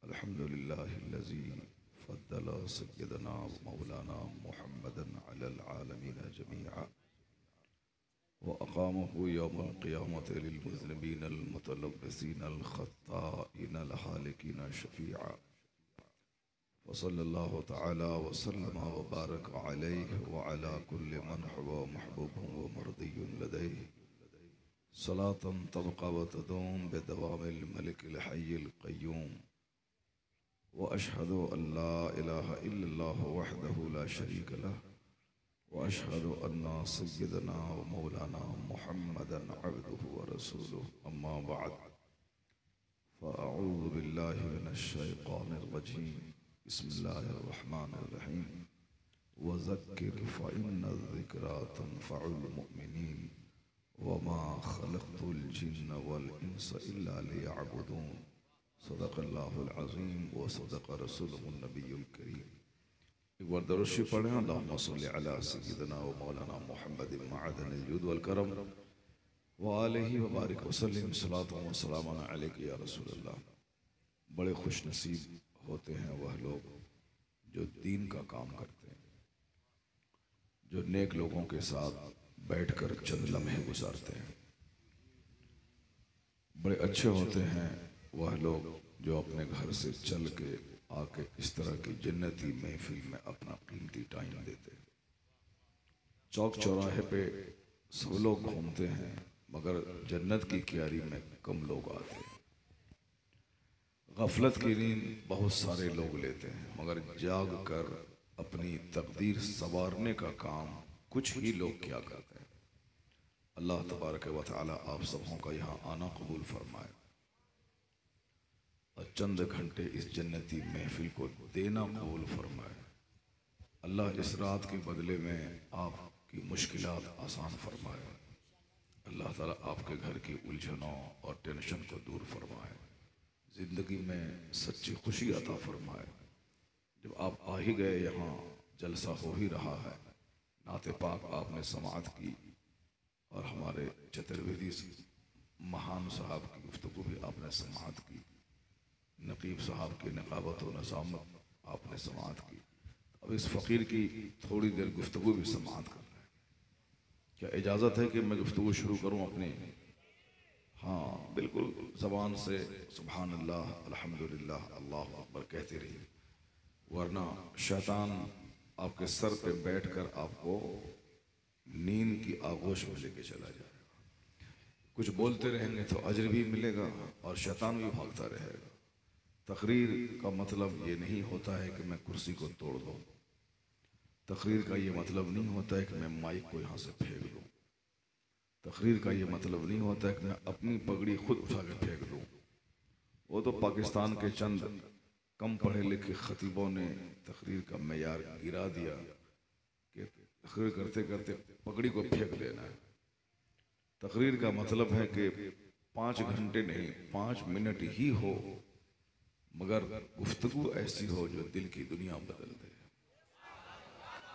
अल्हम्दुलिल्लाहिल्लज़ी फ़द्दल सय्यदना व मौलाना मुहम्मदन अलल आलमीन जमीआ व अक़ामहु यौमल क़ियामति लिल मुज़निबीनल मुतलव्विसीनल ख़त्ताइनल हालिकीन शफ़ीआ व सल्लल्लाहु तआला व सल्लम व बारक अलैहि व अला कुल्लि मन हुवा महबूबुन व मर्दियुन लदैहि सलातन तबक़ा व तदूम बिदवामिल मलिकिल हय्यिल क़य्यूम व अशहदु अल्ला इलाहा इल्लल्लाह वहदहु ला शरीक लह व अशहदु अन्ना सय्यदना व मौलाना मुहम्मदन अब्दुहु व रसूलुहु अम्मा बअद फ़अऊज़ु बिल्लाहि मिनश शैतानिर रजीम बिस्मिल्लाहिर रहमानिर रहीम व ज़क्किर फ़इन्नज़-ज़िक्रा तनफ़उल मुमिनीन वमा खलक़तुल जिन्न वल इंस इल्ला लियअबुदून सदक़ल्लाहुल अज़ीम व सदक़ रसूलुहुन नबियुल करीम। एक बार दरूद शरीफ पढ़ें। अल्लाहुम्मा सल्लि अला सय्यिदिना व मौलाना मुहम्मदिन मअदनिल जूद वल करम व आलिहि व बारिक व सल्लिम सलातन व सलामन अलैका या रसूलल्लाह। बड़े खुश नसीब होते हैं वह लोग जो दीन का काम करते हैं, जो नेक लोगों के साथ बैठकर चंद लम्हे गुजारते हैं। बड़े अच्छे होते हैं वह लोग जो अपने घर से चल के आके इस तरह की जन्नती महफिल में अपना कीमती टाइम देते हैं। चौक चौराहे पे सब लोग घूमते हैं मगर जन्नत की क्यारी में कम लोग आते हैं। गफलत की नींद बहुत सारे लोग लेते हैं मगर जाग कर अपनी तकदीर संवारने का काम कुछ ही लोग क्या करते हैं। अल्लाह तबारक व तआला आप सबों का यहाँ आना कबूल फरमाए और चंद घंटे इस जन्नती महफिल को देना कबूल फरमाए। अल्लाह इस रात के बदले में आपकी मुश्किलात आसान फरमाए। अल्लाह ताला आपके घर की उलझनों और टेंशन को दूर फरमाए, ज़िंदगी में सच्ची खुशी अता फरमाए। जब आप आ ही गए, यहाँ जलसा हो ही रहा है, नाते पाक आपने समाअत की और हमारे चतुर्वेदी महान साहब की गुफ्तगू भी आपने समाअत की, नकीब साहब की नकाबत व नज़ामत आपने समाअत की। अब इस फ़कीर की थोड़ी देर गुफ्तगू भी समाअत कर रहे हैं। क्या इजाज़त है कि मैं गुफ्तगू शुरू करूँ अपनी? हाँ, बिल्कुल ज़बान से सुभान अल्लाह, अल्हम्दुलिल्लाह, अल्लाहु अकबर कहते रहिए, वरना शैतान आपके सर पे बैठकर आपको नींद की आगोश में लेके चला जाएगा। कुछ बोलते रहेंगे तो अजर भी मिलेगा और शैतान भी भागता रहेगा। तकरीर का मतलब ये नहीं होता है कि मैं कुर्सी को तोड़ दूँ। तकरीर का ये मतलब नहीं होता है कि मैं माइक को यहाँ से फेंक दूँ। तकरीर का ये मतलब नहीं होता है कि मैं अपनी पगड़ी खुद उठा के फेंक दूँ। वो तो पाकिस्तान के चंद कम पढ़े लिखे खतीबों ने तकरीर का मेयार गिरा दिया कि तकरीर करते करते पगड़ी को फेंक देना है। तकरीर का मतलब है कि 5 घंटे नहीं, 5 मिनट ही हो मगर गुफ्तगू ऐसी हो जो दिल की दुनिया बदल दे।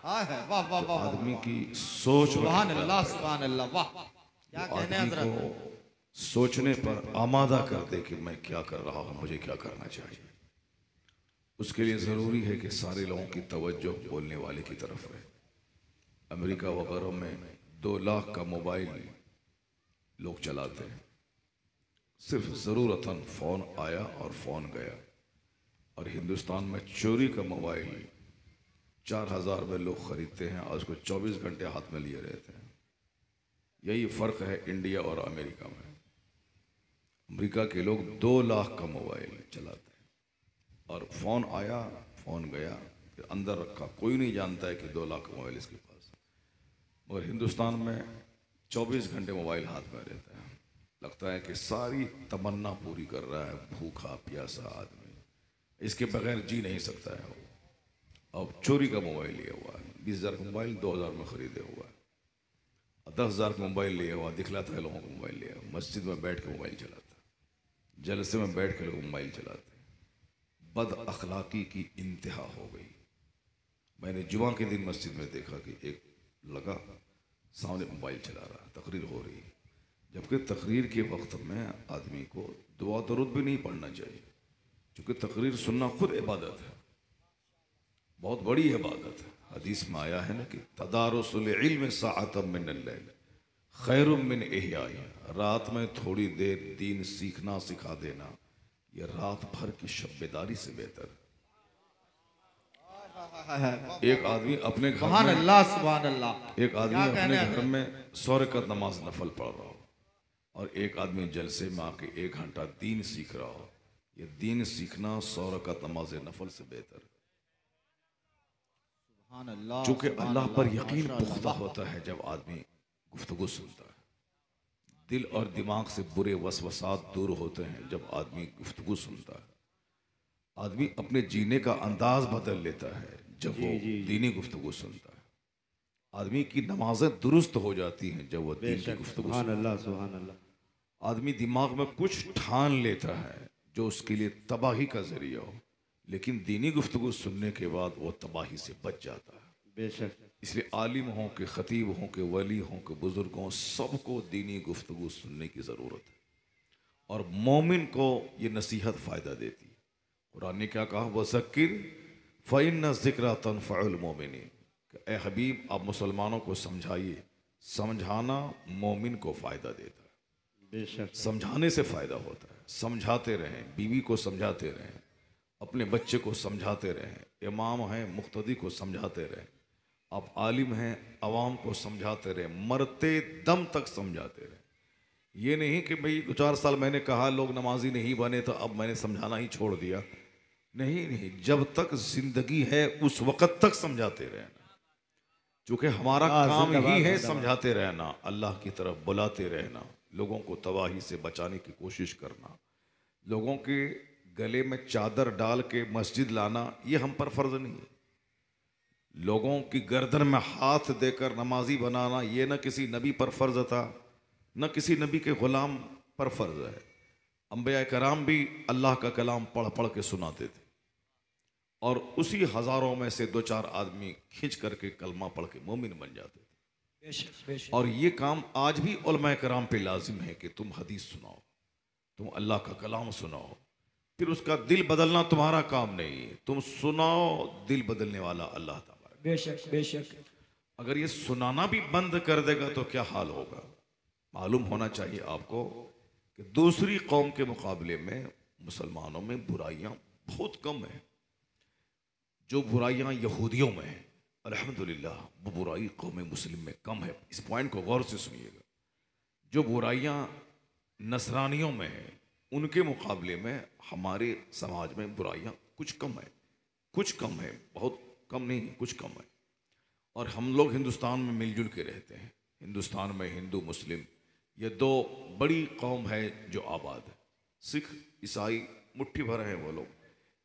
वाह वाह वाह, आदमी की सोच, सुभान अल्लाह, सुभान अल्लाह, वाह क्या कहने आदमी हज़रत। को सोचने पर आमादा कर दे कि मैं क्या कर रहा हूँ, मुझे क्या करना चाहिए। उसके लिए ज़रूरी है कि सारे लोगों की तवज्जो बोलने वाले की तरफ रहे। अमेरिका वगैरह में 2 लाख का मोबाइल लोग चलाते हैं। सिर्फ ज़रूरतन फ़ोन आया और फ़ोन गया। और हिंदुस्तान में चोरी का मोबाइल 4000 में लोग ख़रीदते हैं और उसको 24 घंटे हाथ में लिए रहते हैं। यही फ़र्क है इंडिया और अमेरिका में। अमेरिका के लोग 2 लाख का मोबाइल चलाते हैं और फ़ोन आया फ़ोन गया, फिर अंदर रखा, कोई नहीं जानता है कि 2 लाख का मोबाइल इसके पास। मगर हिंदुस्तान में 24 घंटे मोबाइल हाथ में रहता है। लगता है कि सारी तमन्ना पूरी कर रहा है भूखा प्यासा आदमी, इसके बगैर जी नहीं सकता है वो। अब चोरी का मोबाइल लिया हुआ है, 20,000 का मोबाइल 2000 में ख़रीदे हुआ है, 10,000 का मोबाइल लिया हुआ, दिखलाता है लोगों को मोबाइल लिया, मस्जिद में बैठ के मोबाइल चलाता है, जलसे में बैठ के लोग मोबाइल चलाते हैं। बद अखलाकी की इंतहा हो गई। मैंने जुमा के दिन मस्जिद में देखा कि एक लगा सामने मोबाइल चला रहा, तकरीर हो रही, जबकि तकरीर के वक्त में आदमी को दुआ दरूद भी नहीं पढ़ना चाहिए। चूँकि तकरीर सुनना खुद इबादत है, बहुत बड़ी इबादत है। हदीस में आया है ना कि तदारुसुल इल्म साअतम मिनल लैल खैरुम मिन इहयाई, रात में थोड़ी देर दीन सीखना सिखा देना ये रात भर की शब्बेदारी से बेहतर है। एक आदमी अपने घर सुभान में अल्लाह, सुभान अल्लाह। एक आदमी क्या अपने कहने घर हैं? में 100 रकअत नमाज नफल पढ़ रहा हो और एक आदमी जलसे में आके 1 घंटा दीन सीख रहा हो, ये दीन सीखना 100 रकअत नमाज नफल से बेहतर है। सुभान अल्लाह, चूंकि सुभान अल्लाह पर अल्लाह, यकीन माशाअल्लाह, पुख्ता वाह। होता है जब आदमी गुफ्तगू सुनता है, दिल और दिमाग से बुरे वसवसात दूर होते हैं जब आदमी गुफ्तगू सुनता है। आदमी अपने जीने का अंदाज बदल लेता है जब वो दीनी गुफ्तगू सुनता है। आदमी की नमाजें दुरुस्त हो जाती हैं जब वो दीन की गुफ्तगू सुनता है। सुभान अल्लाह, सुभान अल्लाह। आदमी दिमाग में कुछ ठान लेता है जो उसके लिए तबाही का जरिया हो, लेकिन दीनी गुफ्तगू सुनने के बाद वो तबाही से बच जाता है। बेशक इसलिए आलिम हों के ख़तीब हों के वली हों के बुज़ुर्ग हों, सबको दीनी गुफ्तगू सुनने की ज़रूरत है। और मोमिन को ये नसीहत फ़ायदा देती है। कुरान ने क्या कहा, वज़क्किर फ़इन्न ज़िक्रा तनफ़उल मोमिनीन, ए हबीब आप मुसलमानों को समझाइए, समझाना मोमिन को फ़ायदा देता है। बेशक समझाने से फ़ायदा होता है। समझाते रहें, बीवी को समझाते रहें, अपने बच्चे को समझाते रहें, इमाम हैं मुक्तदी को समझाते रहें, आप आलिम हैं अवाम को समझाते रहें, मरते दम तक समझाते रहें। ये नहीं कि भाई 2-4 साल मैंने कहा लोग नमाजी नहीं बने तो अब मैंने समझाना ही छोड़ दिया। नहीं नहीं, जब तक जिंदगी है उस वक़्त तक समझाते रहना, क्योंकि हमारा काम ही है समझाते रहना, अल्लाह की तरफ बुलाते रहना, लोगों को तबाही से बचाने की कोशिश करना, लोगों के गले में चादर डाल के मस्जिद लाना ये हम पर फ़र्ज नहीं है। लोगों की गर्दन में हाथ देकर नमाजी बनाना ये न किसी नबी पर फ़र्ज था न किसी नबी के ग़ुलाम पर फ़र्ज है। अंबिया कराम भी अल्लाह का कलाम पढ़ पढ़ के सुनाते थे और उसी हज़ारों में से 2-4 आदमी खींच करके कलमा पढ़ के मोमिन बन जाते थे। और ये काम आज भी उलमा कराम पे लाजिम है कि तुम हदीस सुनाओ, तुम अल्लाह का कलाम सुनाओ, फिर उसका दिल बदलना तुम्हारा काम नहीं है, तुम सुनाओ, दिल बदलने वाला अल्लाह ताला। बेशक बेशक। अगर ये सुनाना भी बंद कर देगा तो क्या हाल होगा। मालूम होना चाहिए आपको कि दूसरी कौम के मुकाबले में मुसलमानों में बुराइयां बहुत कम है। जो बुराइयां यहूदियों में हैं, अल्हम्दुलिल्लाह वो बुराई कौम मुस्लिम में कम है। इस पॉइंट को गौर से सुनिएगा। जो बुराइयां नसरानियों में हैं उनके मुकाबले में हमारे समाज में बुराइयां कुछ कम है, कुछ कम है, बहुत कम नहीं है, कुछ कम है। और हम लोग हिंदुस्तान में मिलजुल के रहते हैं। हिंदुस्तान में हिंदू मुस्लिम ये 2 बड़ी कौम है जो आबाद है। सिख ईसाई मुट्ठी भर हैं वो लोग।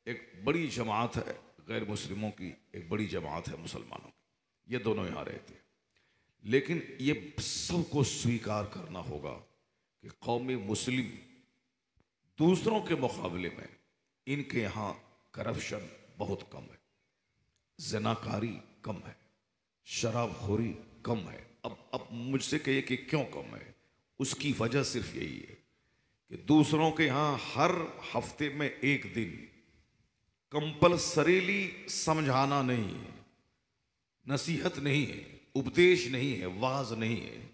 एक बड़ी जमात है गैर मुस्लिमों की, एक बड़ी जमात है मुसलमानों की, ये दोनों यहाँ रहते हैं। लेकिन ये सबको स्वीकार करना होगा कि कौम मुस्लिम दूसरों के मुकाबले में इनके यहाँ करप्शन बहुत कम है, ज़नाकारी कम है, शराबखोरी कम है। अब मुझसे कहिए कि क्यों कम है। उसकी वजह सिर्फ यही है कि दूसरों के यहाँ हर हफ्ते में एक दिन कंपल्सरीली समझाना नहीं है, नसीहत नहीं है, उपदेश नहीं है, वाज नहीं है।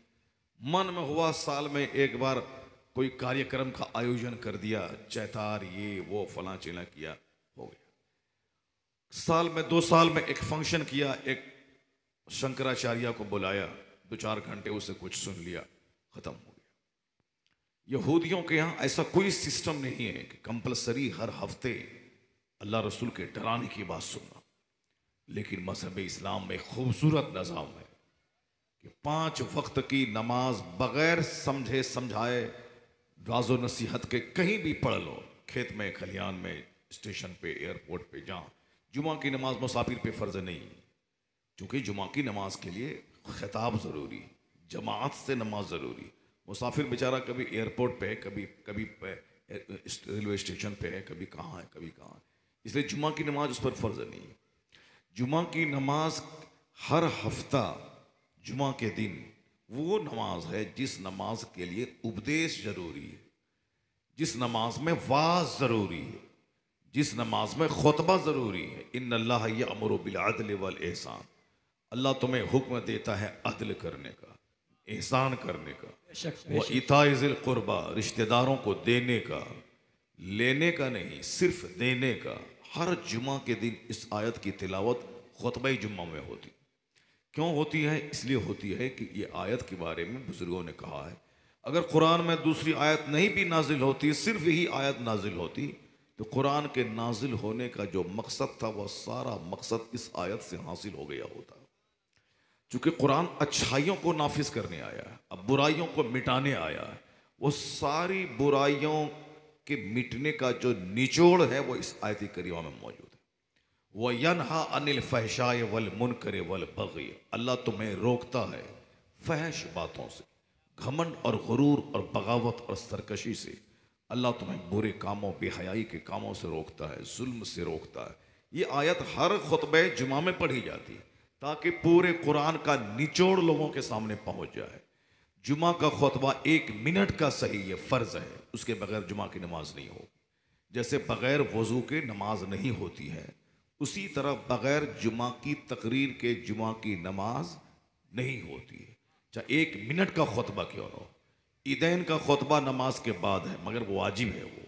मन में हुआ साल में एक बार कोई कार्यक्रम का आयोजन कर दिया, चैतार ये वो फलां चिला किया, हो गया। साल में 2 साल में एक फंक्शन किया, एक शंकराचार्य को बुलाया, 2-4 घंटे उसे कुछ सुन लिया, खत्म हो गया। यहूदियों के यहाँ ऐसा कोई सिस्टम नहीं है कि कंपल्सरी हर हफ्ते अल्लाह रसूल के डराने की बात सुनना। लेकिन मजहब इस्लाम में खूबसूरत निज़ाम है कि 5 वक्त की नमाज बगैर समझे समझाए वाज़ो नसीहत के कहीं भी पढ़ लो, खेत में, खलियान में, स्टेशन पे, एयरपोर्ट पे, जहाँ जुमा की नमाज मुसाफिर पे फ़र्ज नहीं, क्योंकि जुमा की नमाज के लिए खिताब ज़रूरी, जमात से नमाज ज़रूरी। मुसाफिर बेचारा कभी एयरपोर्ट पे है, कभी रेलवे स्टेशन पे है, कभी कहाँ है, कभी कहाँ है, इसलिए जुमा की नमाज उस पर फ़र्ज नहीं है। जुमा की नमाज हर हफ्ता जुमा के दिन वो नमाज है जिस नमाज के लिए उपदेश जरूरी है, जिस नमाज में वाज जरूरी है, जिस नमाज में खुतबा ज़रूरी है। इन्नल्लाह यअमुरु बिल अदल वल एहसान, अल्लाह तुम्हें हुक्म देता है अदल करने का, एहसान करने का, व इताए ज़िल कुर्बा, रिश्तेदारों को देने का, लेने का नहीं सिर्फ देने का। हर जुमा के दिन इस आयत की तिलावत खुतबा जुम्मा में होती। क्यों होती है? इसलिए होती है कि ये आयत के बारे में बुजुर्गों ने कहा है, अगर कुरान में दूसरी आयत नहीं भी नाजिल होती, सिर्फ यही आयत नाजिल होती, तो कुरान के नाजिल होने का जो मकसद था वह सारा मकसद इस आयत से हासिल हो गया होता। चूंकि कुरान अच्छाइयों को नाफिज करने आया है, अब बुराइयों को मिटाने आया है, वो सारी बुराइयों के मिटने का जो निचोड़ है वो इस आयत करीमा में मौजूद है। वह यनहा अनिल फहशाए वल मुनकर वल बग़ी, अल्लाह तुम्हें रोकता है फहश बातों से, घमंड और गुरूर और बगावत और सरकशी से। अल्लाह तुम्हें बुरे कामों, बेहयाई के कामों से रोकता है, जुल्म से रोकता है। ये आयत हर खुतबे जुमा में पढ़ी जाती है ताकि पूरे कुरान का निचोड़ लोगों के सामने पहुंच जाए। जुमा का खुतबा 1 मिनट का सही ये फ़र्ज है, उसके बगैर जुमा की नमाज नहीं होगी। जैसे बगैर वज़ू के नमाज नहीं होती है, उसी तरह बगैर जुमा की तकरीर के जुमा की नमाज नहीं होती है, चाहे 1 मिनट का खुतबा क्यों न हो। ईदैन का खुतबा नमाज के बाद है, मगर वो वाजिब है वो,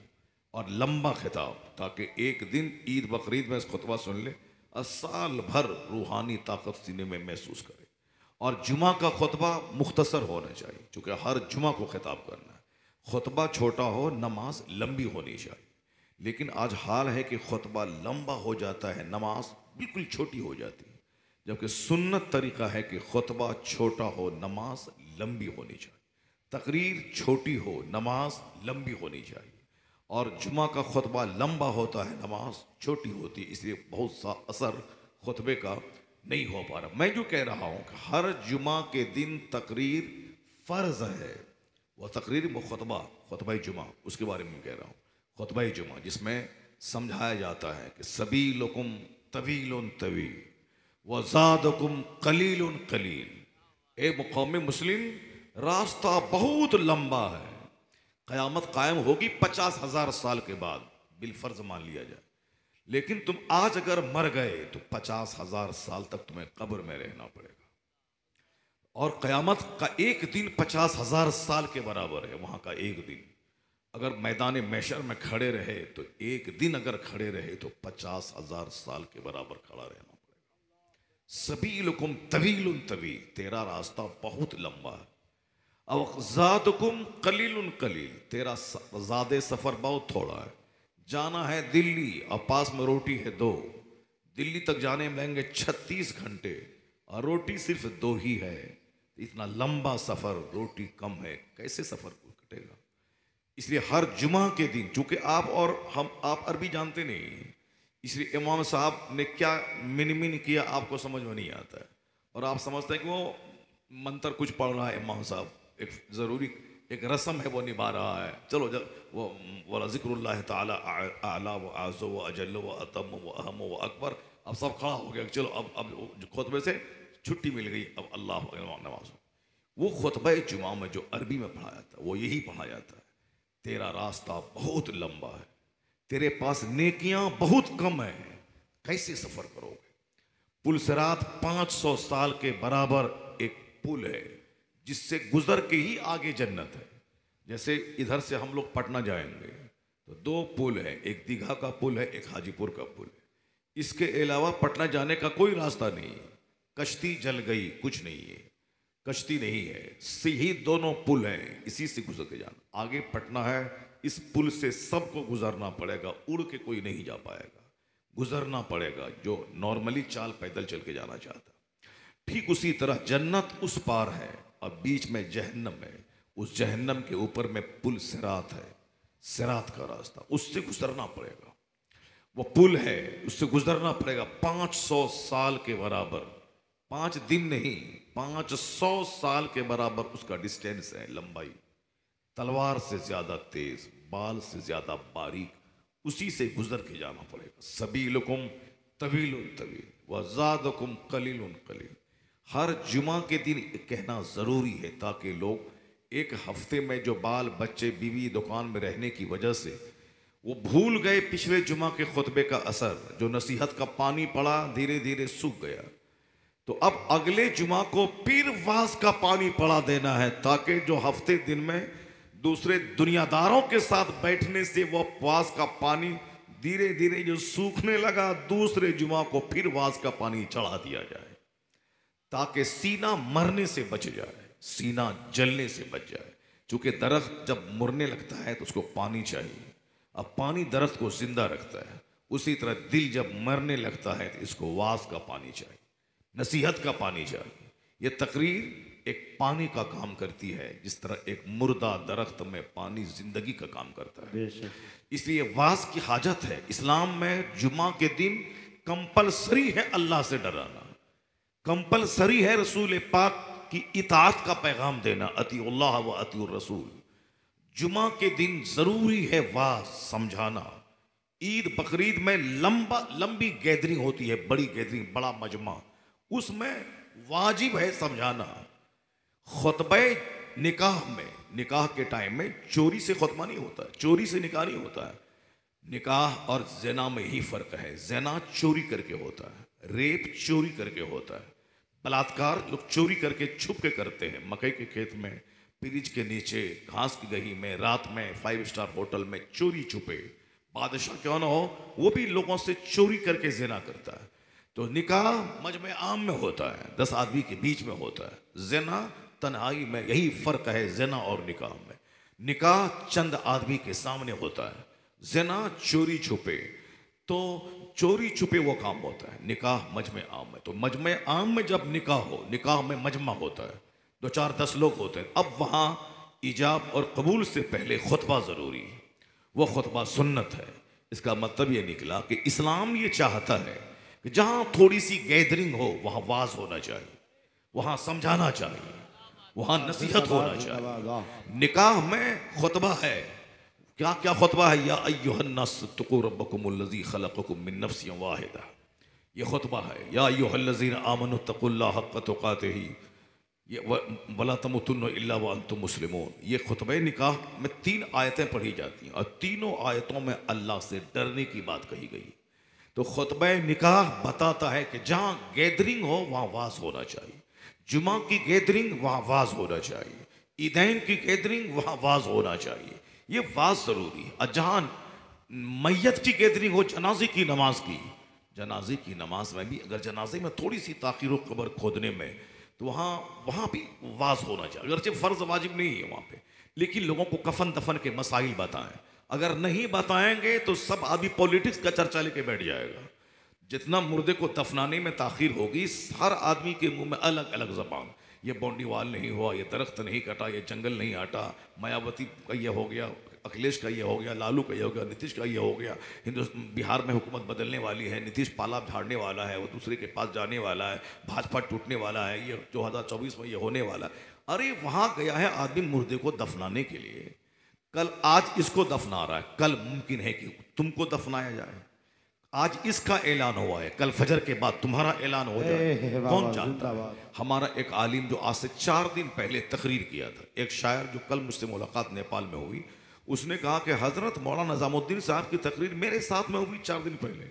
और लंबा खिताब, ताकि एक दिन ईद बकरीद में इस खुतबा सुन ले और साल भर रूहानी ताकत सीने में महसूस करे। और जुमा का खुतबा मुख्तसर होना चाहिए, चूँकि हर जुमा को खिताब करना है। खुतबा छोटा हो, नमाज लंबी होनी चाहिए। लेकिन आज हाल है कि खुतबा लंबा हो जाता है, नमाज बिल्कुल छोटी हो जाती है। जबकि सुन्नत तरीका है कि खुतबा छोटा हो, नमाज लंबी होनी चाहिए। तकरीर छोटी हो, नमाज लंबी होनी चाहिए। और जुमा का खुतबा लंबा होता है, नमाज छोटी होती है, इसलिए बहुत सा असर खुतबे का नहीं हो पा रहा। मैं जो कह रहा हूँ कि हर जुमा के दिन तकरीर फ़र्ज है, वह तकरीर व खुतबा जुमा, उसके बारे में कह रहा हूँ। खुतबा जुमा जिसमें समझाया जाता है कि सबीलुकुम तवीलुन तवील व ज़ादुकुम कलीलुन कलील, ए मुक़ौम मुस्लिम, रास्ता बहुत लंबा है। क़यामत कायम होगी 50,000 साल के बाद, बिलफर्ज मान लिया जाए। लेकिन तुम आज अगर मर गए तो 50,000 साल तक तुम्हें कब्र में रहना पड़ेगा। और क़यामत का एक दिन 50,000 साल के बराबर है। वहाँ का एक दिन अगर मैदान मैशर में खड़े रहे तो एक दिन अगर खड़े रहे तो 50,000 साल के बराबर खड़ा रहना पड़ेगा। सबीलुकुम तवीलुन तवील, तेरा रास्ता बहुत लंबा है। और ज़ादुकुम कलीलुन कलील, तेरा ज़ादे सफ़र बहुत थोड़ा है। जाना है दिल्ली और पास में रोटी है 2, दिल्ली तक जाने में लगेंगे 36 घंटे और रोटी सिर्फ 2 ही है। इतना लंबा सफ़र, रोटी कम है, कैसे सफ़र कटेगा? इसलिए हर जुमा के दिन, चूँकि आप और आप अरबी जानते नहीं, इसलिए इमाम साहब ने क्या मिन किया आपको समझ में नहीं आता है। और आप समझते हैं कि वो मंत्र कुछ पढ़ रहा है इमाम साहब, एक ज़रूरी एक रस्म है वो निभा रहा है। चलो जब वो वाला ज़िक्रुल्लाह ताला आला व आज़ो व अजल्लो व अतम व अहम व अकबर, अब सब खड़ा हो गया, चलो अब खुतबे से छुट्टी मिल गई, अब अल्लाह नमाज। वो खुतबा जुमा में जो अरबी में पढ़ा जाता है वो यही पढ़ा जाता है, तेरा रास्ता बहुत लंबा है, तेरे पास नेकियां बहुत कम है, कैसे सफ़र करोगे? पुल सिरात 500 साल के बराबर एक पुल है जिससे गुजर के ही आगे जन्नत है। जैसे इधर से हम लोग पटना जाएंगे तो 2 पुल है, एक दीघा का पुल है, एक हाजीपुर का पुल है। इसके अलावा पटना जाने का कोई रास्ता नहीं है। कश्ती जल गई, कुछ नहीं है, कश्ती नहीं है, यही दोनों पुल हैं, इसी से गुजर के जाना। आगे पटना है, इस पुल से सबको गुजरना पड़ेगा, उड़ के कोई नहीं जा पाएगा, गुजरना पड़ेगा जो नॉर्मली चाल पैदल चल के जाना चाहता। ठीक उसी तरह जन्नत उस पार है और बीच में जहन्नम है। उस जहन्नम के ऊपर में पुल सिरात है, सिरात का रास्ता, उससे गुजरना पड़ेगा। वो पुल है, उससे गुजरना पड़ेगा 500 साल के बराबर, 5 दिन नहीं, 500 साल के बराबर उसका डिस्टेंस है, लंबाई। तलवार से ज्यादा तेज, बाल से ज्यादा बारीक, उसी से गुजर के जाना पड़ेगा। सबीलुकुम तवीलुन तवील व ज़ादुकुम कलीलुन कलील। हर जुमा के दिन कहना ज़रूरी है ताकि लोग एक हफ्ते में जो बाल बच्चे बीवी दुकान में रहने की वजह से वो भूल गए पिछले जुमा के खुतबे का असर, जो नसीहत का पानी पड़ा धीरे धीरे सूख गया। तो अब अगले जुमा को फिर वाज का पानी पड़ा देना है, ताकि जो हफ्ते दिन में दूसरे दुनियादारों के साथ बैठने से वो वाज का पानी धीरे धीरे जो सूखने लगा, दूसरे जुमा को फिर वाज का पानी चढ़ा दिया जाए, ताकि सीना मरने से बच जाए, सीना जलने से बच जाए। क्योंकि दरख्त जब मुरने लगता है तो उसको पानी चाहिए, अब पानी दरख्त को जिंदा रखता है। उसी तरह दिल जब मरने लगता है तो इसको वाज का पानी चाहिए, नसीहत का पानी चाहिए। ये तकरीर एक पानी का काम करती है, जिस तरह एक मुर्दा दरख्त में पानी जिंदगी का काम करता है। इसलिए वाज की हाजत है। इस्लाम में जुमा के दिन कंपलसरी है अल्लाह से डराना, कंपलसरी है रसूल पाक की इताअत का पैगाम देना, अतीउल्लाह व अतीउर रसूल। जुमा के दिन जरूरी है वाज समझाना। ईद बकरीद में लंबी गैदरिंग होती है, बड़ी गैदरिंग, बड़ा मजमा, उसमें वाजिब है समझाना। खुतबे निकाह में, निकाह के टाइम में चोरी से खुतबा नहीं होता है, चोरी से निकाह नहीं होता है। निकाह और ज़िना में ही फर्क है। ज़िना चोरी करके होता है, रेप चोरी करके होता है, बलात्कार लोग चोरी करके छुप के करते हैं, मकई के खेत में, पिरिज के नीचे, घास की गही में, रात में 5 स्टार होटल में चोरी छुपे। बादशाह क्यों ना हो, वो भी लोगों से चोरी करके ज़िना करता है। तो निकाह मजमे आम में होता है, 10 आदमी के बीच में होता है। ज़िना तन्हाई में, यही फ़र्क है ज़िना और निकाह में। निकाह चंद आदमी के सामने होता है, ज़िना चोरी छुपे। तो चोरी छुपे वो काम होता है, निकाह मजमे आम में। तो मजमे आम में जब निकाह हो, निकाह में मजमा होता है, 2-4-10 लोग होते हैं। अब वहाँ इजाब और कबूल से पहले खुतबा ज़रूरी है, वो खुतबा सुन्नत है। इसका मतलब ये निकला कि इस्लाम ये चाहता है कि जहाँ थोड़ी सी गैदरिंग हो वहाँ वाज होना चाहिए, वहाँ समझाना चाहिए, वहाँ नसीहत होना चाहिए। निकाह में खुतबा है, क्या क्या खुतबा है? या अय्युहन्नास तक़ू रब्बकुमुल्लज़ी खलक़कुम मिन नफ्सिन वाहिदा, ये खुतबा है। या अय्युहल्लज़ीना आमनु तक़ुल्लाह हक़्क़ तुक़ातिही वला तमुतुन्ना इल्ला व अंतुम मुस्लिमून। ये खुतबे निकाह में 3 आयतें पढ़ी जाती हैं और तीनों आयतों में अल्लाह से डरने की बात कही गई। तो खुतबे निकाह बताता है कि जहाँ गैदरिंग हो वहाँ वाज होना चाहिए, जुमा की गैदरिंग वहाँ वाज होना चाहिए, ईदैन की गैदरिंग वहाँ वाज होना चाहिए, ये वाज ज़रूरी है। और जहाँ मैयत की गैदरिंग हो, जनाजे की नमाज की, जनाजे की नमाज में भी अगर जनाजे में थोड़ी सी ताखीर कब्र खोदने में, तो वहाँ भी वाज होना चाहिए। अगरचे फ़र्ज वाजिब नहीं है वहाँ पे, लेकिन लोगों को कफन दफन के मसाइल बताएं। अगर नहीं बताएंगे तो सब आदमी पॉलिटिक्स का चर्चा लेके बैठ जाएगा। जितना मुर्दे को दफनाने में ताखीर होगी, हर आदमी के मुंह में अलग अलग ज़बान, ये बाउंड्री वाल नहीं हुआ, ये दरख्त नहीं कटा, ये जंगल नहीं हटा, मायावती का ये हो गया, अखिलेश का ये हो गया, लालू का ये हो गया, नीतीश का ये हो गया, बिहार में हुकूमत बदलने वाली है, नीतीश पाला झाड़ने वाला है, वो दूसरे के पास जाने वाला है, भाजपा टूटने वाला है, ये 2024 में ये होने वाला है। अरे वहाँ गया है आदमी मुर्दे को दफनाने के लिए, कल आज इसको दफना रहा है, कल मुमकिन है कि तुमको दफनाया जाए। आज इसका ऐलान हुआ है, कल फजर के बाद तुम्हारा ऐलान हो जाए, कौन जानता है। हमारा एक आलिम जो आज से 4 दिन पहले तकरीर किया था, एक शायर जो कल मुझसे मुलाकात नेपाल में हुई, उसने कहा कि हजरत मौलाना निजामुद्दीन साहब की तकरीर मेरे साथ में हुई 4 दिन पहले,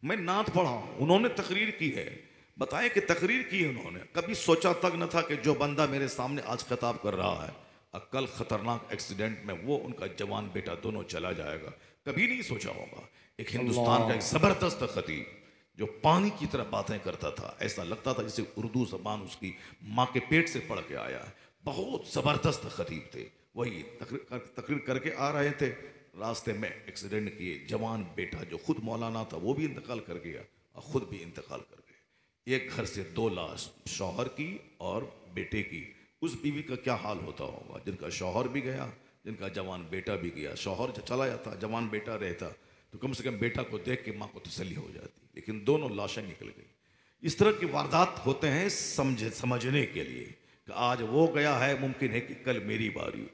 मैं नात पढ़ा हूँ, उन्होंने तकरीर की है। बताए कि तकरीर की है उन्होंने, कभी सोचा तक न था कि जो बंदा मेरे सामने आज खिताब कर रहा है, कल खतरनाक एक्सीडेंट में वो उनका जवान बेटा दोनों चला जाएगा, कभी नहीं सोचा होगा। एक हिंदुस्तान का एक जबरदस्त खतीब जो पानी की तरह बातें करता था, ऐसा लगता था जैसे उर्दू जबान उसकी माँ के पेट से पढ़ के आया है। बहुत जबरदस्त खतीब थे, वही तकरीर करके आ रहे थे, रास्ते में एक्सीडेंट किए, जवान बेटा जो खुद मौलाना था वो भी इंतकाल कर गया और खुद भी इंतकाल कर गए। एक घर से 2 लाश, शौहर की और बेटे की। उस बीवी का क्या हाल होता होगा जिनका शौहर भी गया, जिनका जवान बेटा भी गया। शौहर चला जाता, जवान बेटा रहता तो कम से कम बेटा को देख के माँ को तसल्ली हो जाती, लेकिन दोनों लाशें निकल गई। इस तरह की वारदात होते हैं समझने के लिए कि आज वो गया है, मुमकिन है कि कल मेरी बारी।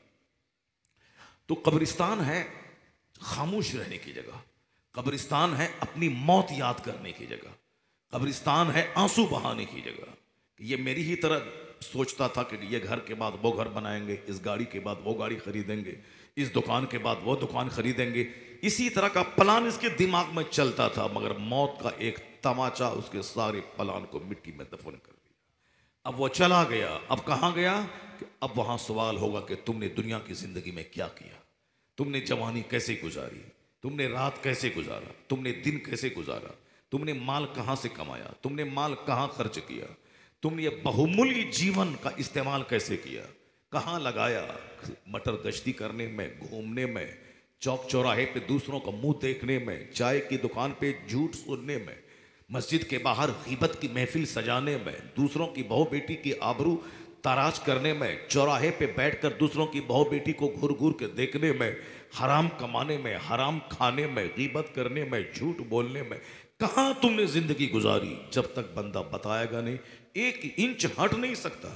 तो कब्रिस्तान है खामोश रहने की जगह, कब्रिस्तान है अपनी मौत याद करने की जगह, कब्रिस्तान है आंसू बहाने की जगह। ये मेरी ही तरह सोचता था कि ये घर के बाद वो घर बनाएंगे, इस गाड़ी के बाद वो गाड़ी खरीदेंगे, इस दुकान के बाद वो दुकान खरीदेंगे। इसी तरह का प्लान इसके दिमाग में चलता था, मगर मौत का एक तमाचा उसके सारे प्लान को मिट्टी में दफन कर दिया। अब वो चला गया। अब कहाँ गया? कि अब वहां सवाल होगा कि तुमने दुनिया की जिंदगी में क्या किया, तुमने जवानी कैसे गुजारी, तुमने रात कैसे गुजारा, तुमने दिन कैसे गुजारा, तुमने माल कहाँ से कमाया, तुमने माल कहाँ खर्च किया, तुमने ये बहुमूल्य जीवन का इस्तेमाल कैसे किया, कहाँ लगाया? मटर गश्ती करने में, घूमने में, चौक चौराहे पे दूसरों का मुंह देखने में, चाय की दुकान पे झूठ सुनने में, मस्जिद के बाहर गीबत की महफिल सजाने में, दूसरों की बहू बेटी की आबरू ताराज करने में, चौराहे पे बैठकर दूसरों की बहू बेटी को घूर घूर के देखने में, हराम कमाने में, हराम खाने में, गीबत करने में, झूठ बोलने में, कहाँ तुमने जिंदगी गुजारी? जब तक बंदा बताएगा नहीं, एक इंच हट नहीं सकता।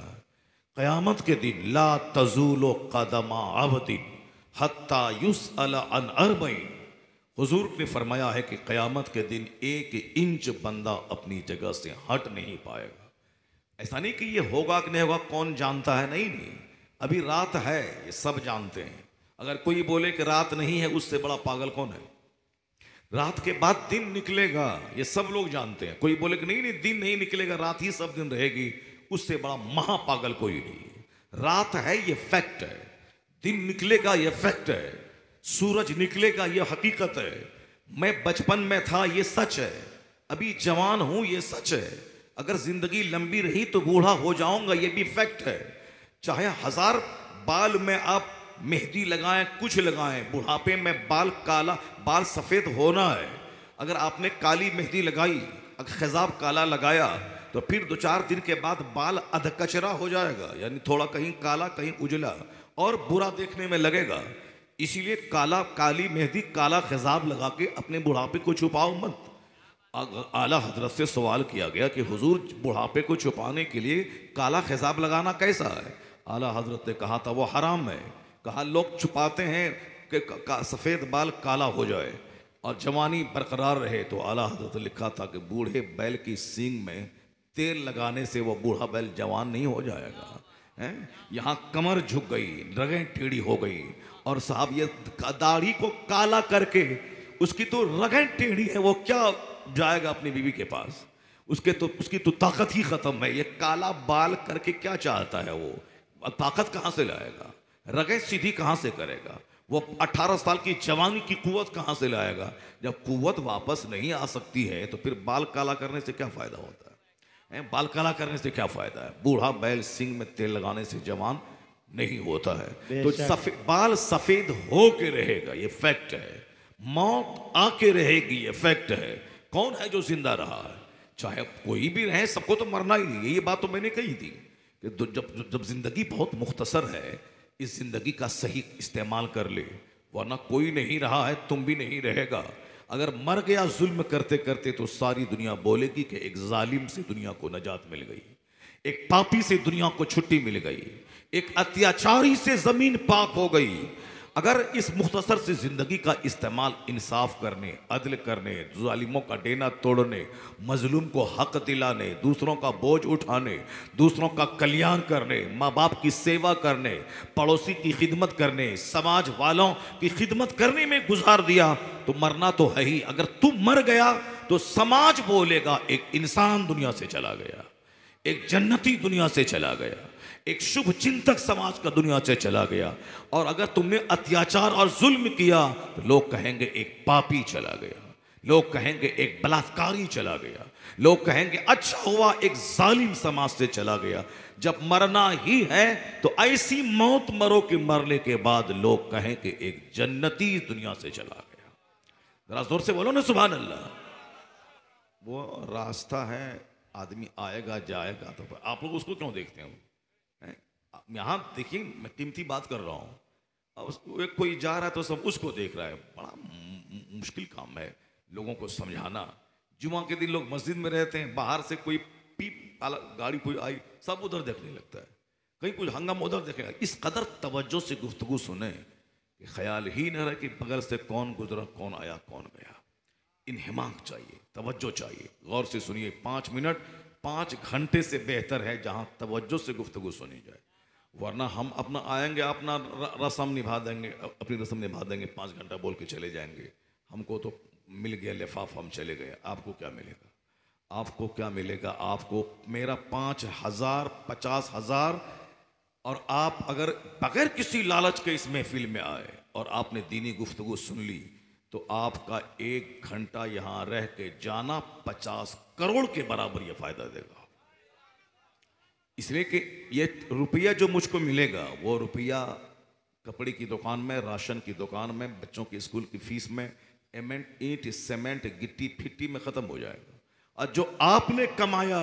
क़यामत के दिन ला तज़ूलो क़दमा अब्दिन हत्ता युसअल अन अर्बईन, हुजूर ने फरमाया है कि क़यामत के दिन एक इंच बंदा अपनी जगह से हट नहीं पाएगा। ऐसा नहीं कि ये होगा कि नहीं होगा, कौन जानता है, नहीं नहीं, अभी रात है, ये सब जानते हैं। अगर कोई बोले कि रात नहीं है, उससे बड़ा पागल कौन है? रात के बाद दिन निकलेगा, ये सब लोग जानते हैं। कोई बोले कि नहीं नहीं दिन नहीं निकलेगा, रात ही सब दिन रहेगी, उससे बड़ा महापागल कोई नहीं। रात है, ये फैक्ट है। दिन निकलेगा, ये फैक्ट है। सूरज निकलेगा, ये हकीकत है। मैं बचपन में था, ये सच है। अभी जवान हूं, ये सच है। अगर जिंदगी लंबी रही तो बूढ़ा हो जाऊंगा, ये भी फैक्ट है। चाहे 1000 बाल में आप मेहंदी लगाएं, कुछ लगाएं, बुढ़ापे में बाल सफेद होना है। अगर आपने काली मेहंदी लगाई, अगर खिजाब काला लगाया, तो फिर 2-4 दिन के बाद बाल अधकचरा हो जाएगा, यानी थोड़ा कहीं काला कहीं उजला, और बुरा देखने में लगेगा। इसीलिए काली मेहंदी, काला खिजाब लगा के अपने बुढ़ापे को छुपाओ मत। आला हजरत से सवाल किया गया कि हुजूर, बुढ़ापे को छुपाने के लिए काला खिजाब लगाना कैसा है? आला हजरत ने कहा था वो हराम है। कहा लोग छुपाते हैं कि सफ़ेद बाल काला हो जाए और जवानी बरकरार रहे, तो आला हजरत ने लिखा था कि बूढ़े बैल की सींग में तेल लगाने से वो बूढ़ा बैल जवान नहीं हो जाएगा। यहाँ कमर झुक गई, रगें टेढ़ी हो गई, और साहब ये दाढ़ी को काला करके उसकी तो रगें टेढ़ी है, वो क्या जाएगा अपनी बीवी के पास? उसकी तो ताकत ही खत्म है। ये काला बाल करके क्या चाहता है वो? ताकत कहाँ से लाएगा? रगें सीधी कहाँ से करेगा? वो 18 साल की जवानी की कुव्वत कहाँ से लाएगा? जब कुव्वत वापस नहीं आ सकती है तो फिर बाल काला करने से क्या फायदा होता है? बाल काला करने से क्या फायदा है? बूढ़ा बैल सिंग में तेल लगाने से जवान नहीं होता है। तो बाल सफेद हो के रहेगा, ये फैक्ट है। मौत आके रहेगी, ये फैक्ट है। कौन है जो जिंदा रहा है? चाहे कोई भी रहे, सबको तो मरना ही है। ये बात तो मैंने कही थी कि जब जिंदगी बहुत मुख्तसर है, इस जिंदगी का सही इस्तेमाल कर ले, वरना कोई नहीं रहा है, तुम भी नहीं रहेगा। अगर मर गया जुल्म करते करते तो सारी दुनिया बोलेगी कि एक जालिम से दुनिया को नजात मिल गई, एक पापी से दुनिया को छुट्टी मिल गई, एक अत्याचारी से जमीन पाक हो गई। अगर इस मुख्तसर से जिंदगी का इस्तेमाल इंसाफ करने, अदल करने, जालिमों का डेना तोड़ने, मजलूम को हक दिलाने, दूसरों का बोझ उठाने, दूसरों का कल्याण करने, माँ बाप की सेवा करने, पड़ोसी की खिदमत करने, समाज वालों की खिदमत करने में गुजार दिया तो मरना तो है ही। अगर तू मर गया तो समाज बोलेगा एक इंसान दुनिया से चला गया, एक जन्नती दुनिया से चला गया, एक शुभ चिंतक समाज का दुनिया से चला गया। और अगर तुमने अत्याचार और जुल्म किया तो लोग कहेंगे एक पापी चला गया, लोग कहेंगे एक बलात्कारी चला गया, लोग कहेंगे अच्छा हुआ एक जालिम समाज से चला गया। जब मरना ही है तो ऐसी मौत मरो कि मरने के बाद लोग कहें कि एक जन्नती दुनिया से चला गया। जरा जोर से बोलो ना सुभान अल्लाह। वो रास्ता है, आदमी आएगा जाएगा, तो आप लोग उसको क्यों देखते हैं? यहाँ देखिए, मैं कीमती बात कर रहा हूँ। अब एक कोई जा रहा है तो सब उसको देख रहा है। बड़ा मुश्किल काम है लोगों को समझाना। जुमा के दिन लोग मस्जिद में रहते हैं, बाहर से कोई पीप गाड़ी कोई आई, सब उधर देखने लगता है, कहीं कुछ हंगामा उधर देखेगा। इस कदर तवज्जो से गुफ्तगू सुने कि ख्याल ही न रहे कि बगल से कौन गुजरा, कौन आया, कौन गया। इन्हिमाक चाहिए, तवज्जो चाहिए। गौर से सुनिए। 5 मिनट 5 घंटे से बेहतर है जहां तवज्जो से गुफ्तगू सुनी जाए। वरना हम अपना आएंगे, अपना रस्म निभा देंगे, अपनी रस्म निभा देंगे, 5 घंटा बोल के चले जाएंगे। हमको तो मिल गया लिफाफ, हम चले गए। आपको क्या मिलेगा? आपको क्या मिलेगा? आपको मेरा 5,000 50,000, और आप अगर बगैर किसी लालच के इस महफिल में आए और आपने दीनी गुफ्तगू सुन ली, तो आपका 1 घंटा यहाँ रह के जाना 50 करोड़ के बराबर ये फायदा देगा। इसलिए कि ये रुपया जो मुझको मिलेगा, वो रुपया कपड़े की दुकान में, राशन की दुकान में, बच्चों की स्कूल की फीस में, ईंट सीमेंट गिट्टी फिट्टी में ख़त्म हो जाएगा। और जो आपने कमाया